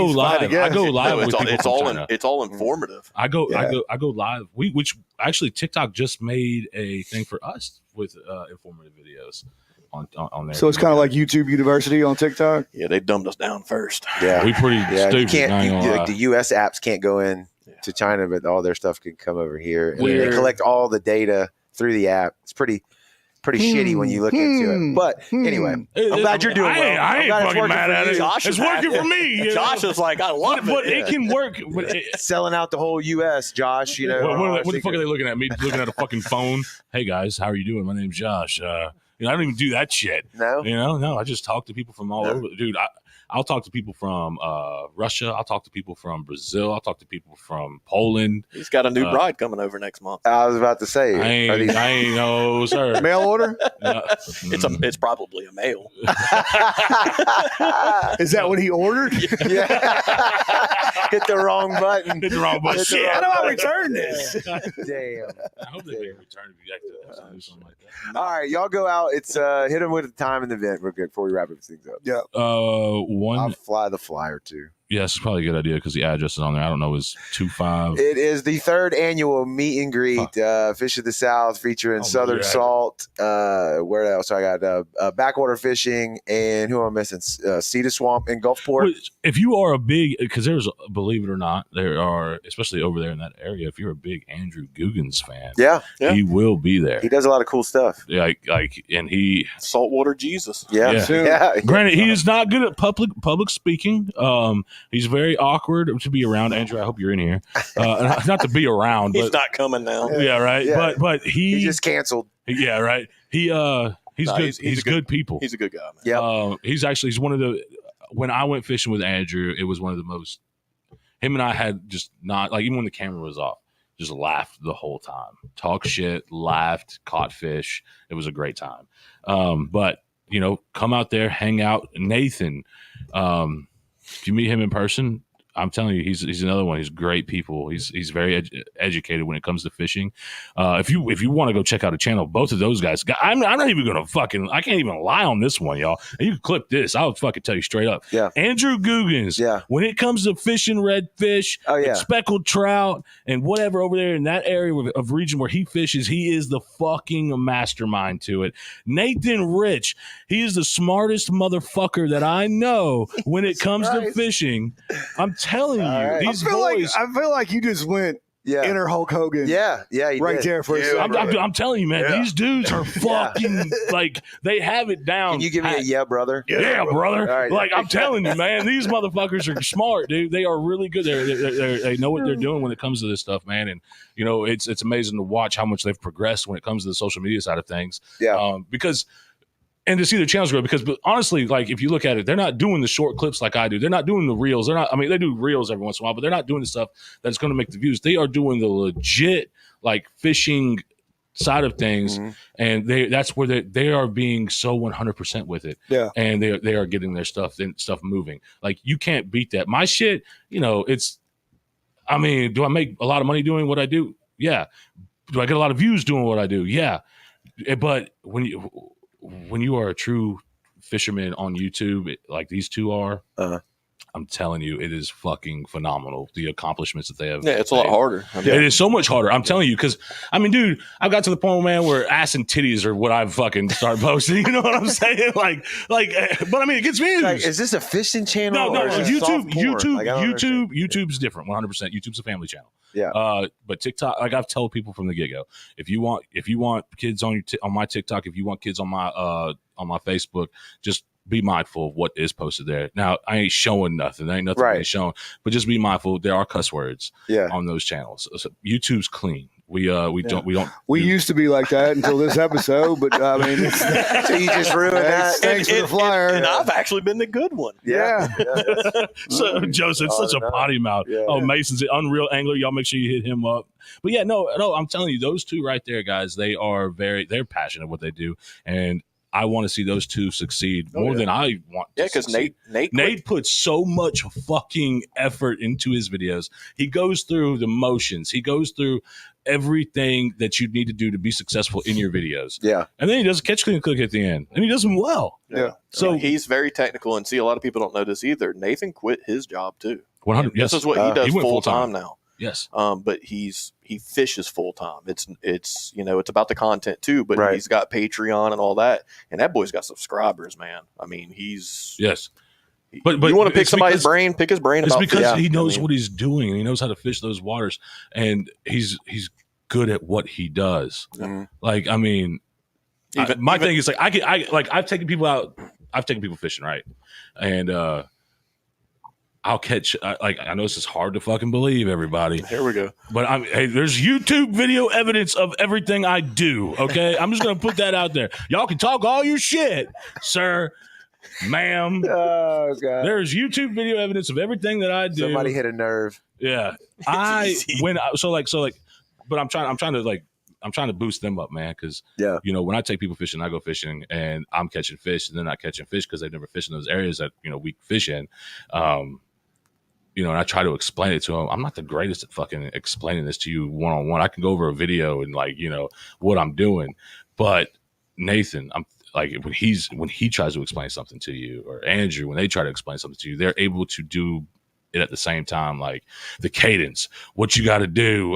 live. I go live with people it's from all China. It's all informative. I go live. Which actually TikTok just made a thing for us with informative videos on there. So it's kind of like YouTube University on TikTok. Yeah, they dumbed us down first. Yeah, we pretty stupid. The U.S. apps can't go in to China, but all their stuff can come over here, and they collect all the data through the app. It's pretty shitty when you look into it. But anyway, I'm glad you're doing well. I ain't fucking mad at it. It's working for me. Josh is like, I love it. But it can work. But selling out the whole U.S., Josh. What the fuck are they looking at? Me looking at a fucking phone. Hey guys, how are you doing? My name's Josh. I don't even do that shit. No. No. I just talk to people from all over. Dude, I'll talk to people from Russia. I'll talk to people from Brazil. I'll talk to people from Poland. He's got a new bride coming over next month. I was about to say, I ain't no sir. Mail order? It's probably a mail. Is that what he ordered? Yeah. Hit the wrong button. Hit the wrong button. Shit, how do I return this? Damn. I hope they return it. Something like that. All right, y'all go out. It's hit them with the time and the event. We're good before we wrap things up. Yeah. I'll fly the flyer too. Yes, it's probably a good idea because the address is on there. I don't know, is 25. It is the 3rd annual meet and greet, Fish of the South, featuring Oh, Southern yeah. Salt. Where else? I got backwater fishing, and who am I missing? Cedar Swamp in Gulfport. Which, if you are a big, because there's, believe it or not, there are, especially over there in that area, if you're a big Andrew Googans fan, Yeah, he will be there. he does a lot of cool stuff. And he, Saltwater Jesus. Yeah, Yeah. yeah. granted, he is not good at public speaking. He's very awkward to be around. Andrew, I hope you're in here. Not to be around, He's but not coming now. yeah, right. Yeah. But He just canceled. yeah, right. He's No, good. He's good people. He's a good guy, man. Yeah, He's one of the, when I went fishing with Andrew, it was one of the most, him and I had just not, like, even when the camera was off, just laughed the whole time, talk shit, laughed, caught fish. It was a great time. But come out there, hang out. Nathan, if you meet him in person, I'm telling you, he's another one. He's great people. He's very educated when it comes to fishing. If you want to go check out a channel, both of those guys. I'm not even gonna I can't even lie on this one, y'all. And you can clip this. I'll fucking tell you straight up. Yeah. Andrew Googans. Yeah. When it comes to fishing redfish, Oh, yeah. and speckled trout, and whatever over there in that area of region where he fishes, he is the fucking mastermind to it. Nathan Rich, he is the smartest motherfucker that I know when it comes to Surprise. fishing. I'm telling you, All right. these I boys. feel like you just went yeah, inner Hulk Hogan. yeah, yeah. He right did. there for a Yeah, second. I'm telling you, man, Yeah. these dudes are fucking like they have it down. Can you give me a yeah, brother? Yeah, brother. All right. Like I'm telling you, man, these motherfuckers are smart, dude. They are really good. They know what they're doing when it comes to this stuff, man. And it's amazing to watch how much they've progressed when it comes to the social media side of things. Yeah. Because. And to see their channels grow, because but honestly, like if you look at it, they're not doing the short clips like I do. They're not doing the reels. They're not. I mean, they do reels every once in a while, but they're not doing the stuff that's going to make the views. They are doing the legit like fishing side of things, Mhm. and that's where they are being so 100% with it. Yeah. And they are getting their stuff moving. Like you can't beat that. My shit, it's. I mean, do I make a lot of money doing what I do? Yeah. Do I get a lot of views doing what I do? Yeah. But when you are a true fisherman on YouTube, like these two are, I'm telling you, it is fucking phenomenal. The accomplishments that they have. Yeah, it's a lot harder. I mean, It is so much harder. I'm telling you, because I mean, dude, I've got to the point, man, where ass and titties are what I've fucking started posting. You know what I'm saying? Like, but I mean, it gets views. Like, is this a fishing channel? No, or is this soft porn? Like, I don't understand. YouTube's different, 100%. YouTube's a family channel. Yeah. But TikTok, like I've told people from the get go, if you want kids on my TikTok, if you want kids on my Facebook, just be mindful of what is posted there. Now, I ain't showing nothing. There ain't nothing Right. really showing, but just be mindful. There are cuss words Yeah. on those channels. So YouTube's clean. We don't. We used to be like that until this episode, but I mean, it's, So you just ruined that. thanks for the flyer. And I've actually been the good one. Yeah. So Joseph, Oh, such a no. potty mouth. Yeah. Oh, Mason's an unreal angler. Y'all make sure you hit him up. But yeah, no, I'm telling you, those two right there, guys, they're passionate what they do, and I want to see those two succeed more than I want. Yeah, to because succeed. Nate puts so much fucking effort into his videos. He goes through the motions. He goes through everything that you need to do to be successful in your videos. Yeah. And then he does a catch, clean, cook at the end, and he does them well. Yeah. So he's very technical, and see, a lot of people don't know this either. Nathan quit his job too. 100. Yes, This is what he does he went full full-time. time now. yes. But he fishes full time. It's it's about the content too, but Right. he's got Patreon and all that, and that boy's got subscribers, man. I mean, he's Yes. But you want to pick it's somebody's because- brain, pick his brain It's about because fishing. he knows I mean, what he's doing, and he knows how to fish those waters, and he's good at what he does. Mhm. Like, I mean, my thing is like I've taken people out. I've taken people fishing, right? And I'll catch. I know this is hard to fucking believe, everybody, Here we go. but hey, there's YouTube video evidence of everything I do. Okay, I'm just gonna put that out there. Y'all can talk all your shit, sir, ma'am. Oh god. There's YouTube video evidence of everything that I do. Somebody hit a nerve. Yeah, but I'm trying to boost them up, man, because Yeah. when I take people fishing, I go fishing and I'm catching fish, and they're not catching fish because they've never fished in those areas that we fish in. And I try to explain it to them. I'm not the greatest at fucking explaining this to you one on one. I can go over a video and what I'm doing, but Nathan, I'm like when he tries to explain something to you, or Andrew when they try to explain something to you, they're able to do it at the same time, like the cadence, what you got to do,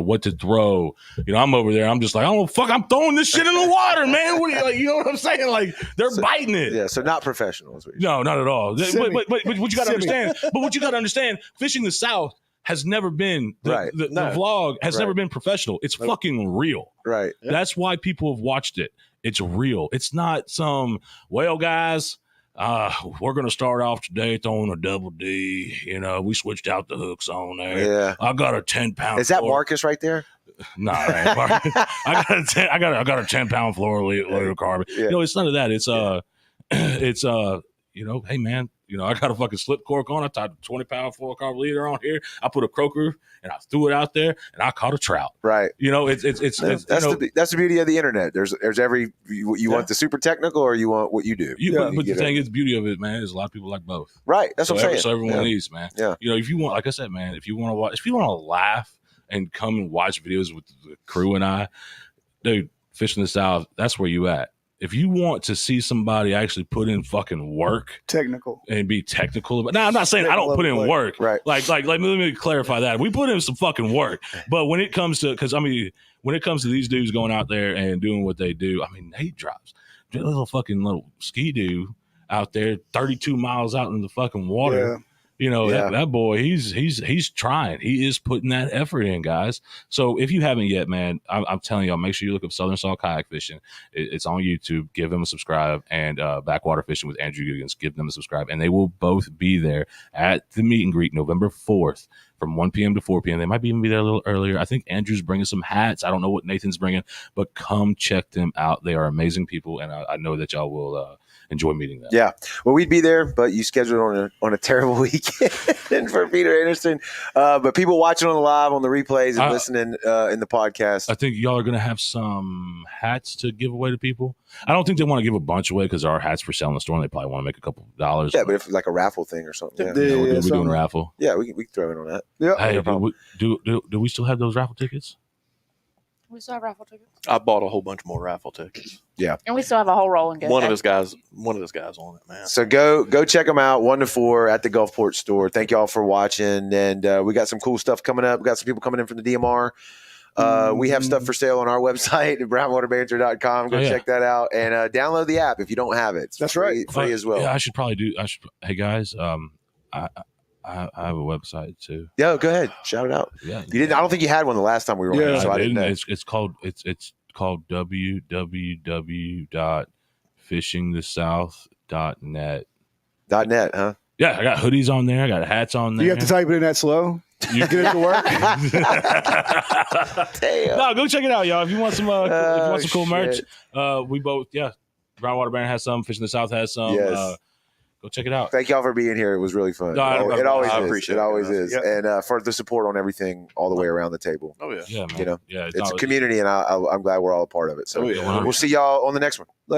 what to throw. I'm over there. I'm just like, oh fuck, I'm throwing this shit in the water, man. What are you like? You know what I'm saying? Like they're biting it. Yeah, so not professional. No, not at all. But what you got to Simi. understand. But what you got to understand, fishing the South has never been the vlog has never been professional. It's fucking real. Right. That's why people have watched it. It's real. It's not some, well, guys, we're going to start off today throwing a double D. We switched out the hooks on there. Yeah. I got a 10-pound. Is that Marcus right there? Nah, right. I got a 10-pound fluorocarbon. Yeah. It's none of that. Hey man, I got a fucking slip cork on. I tied a 20-pound fluorocarbon leader on here. I put a croaker and I threw it out there and I caught a trout. Right. That's the beauty of the internet. There's every you want the super technical or you want what you do. But the thing is, the beauty of it, man, is a lot of people like both. Right. That's what I'm saying. So everyone needs, man. Yeah. If you want, like I said, man, if you want to watch, if you want to laugh and come and watch videos with the crew and I, dude, Fishing the South, that's where you at. If you want to see somebody actually put in fucking work, technical, and be technical, but now I'm not saying I don't put in work. Right. Like let me clarify that. We put in some fucking work. But when it comes to these dudes going out there and doing what they do, Nate drops a little ski doo out there 32 miles out in the fucking water. That boy, he's trying. He is putting that effort in, guys. So if you haven't yet, man, I'm telling y'all, make sure you look up Southern Salt Kayak Fishing. It's on YouTube. Give them a subscribe. And Backwater Fishing with Andrew Giggins. Give them a subscribe. And they will both be there at the meet and greet November 4th from 1 p.m. to 4 p.m. They might even be there a little earlier. I think Andrew's bringing some hats. I don't know what Nathan's bringing, but come check them out. They are amazing people, and I know that y'all will enjoy meeting them. Yeah. Well, we'd be there, but you scheduled on a terrible weekend for Peter Anderson. But people watching on the live, on the replays, and listening in the podcast. I think y'all are going to have some hats to give away to people. I don't think they want to give a bunch away because there are hats for sale in the store, and they probably want to make a couple of dollars. Yeah, but if it's like a raffle thing or something. Yeah, we're doing a raffle. Yeah, we can throw in on that. Yeah. Hey, do we still have those raffle tickets? We still have raffle tickets. I bought a whole bunch more raffle tickets. Yeah. And we still have a whole roll and go. One of those guys on it, man. So go check them out, 1 to 4 at the Gulfport store. Thank y'all for watching. And we got some cool stuff coming up. We got some people coming in from the DMR. We have stuff for sale on our website at brownwaterbanter.com. Go check that out and download the app if you don't have it. It's That's free, right. free as well. Yeah, hey guys, I have a website too. Yeah, go ahead. Shout it out. Yeah. You didn't. I don't think you had one the last time we were on. Yeah, So I didn't know. It's called www.fishingthesouth.net. .net, huh? Yeah, I got hoodies on there. I got hats on there. You have to type it in that slow. You get it to work. Damn. No, go check it out, y'all. If you want some, cool merch, shit. we both, Brownwater Baron has some. Fishing the South has some. Yes. Go check it out. Thank y'all for being here. It was really fun. No, it always I is. appreciate It it, always man. is. Yep. And for the support on everything all the way around the table. Oh yeah. Yeah, man. You know, Yeah, it's a community, and I'm glad we're all a part of it. So Oh, yeah. we'll see y'all on the next one.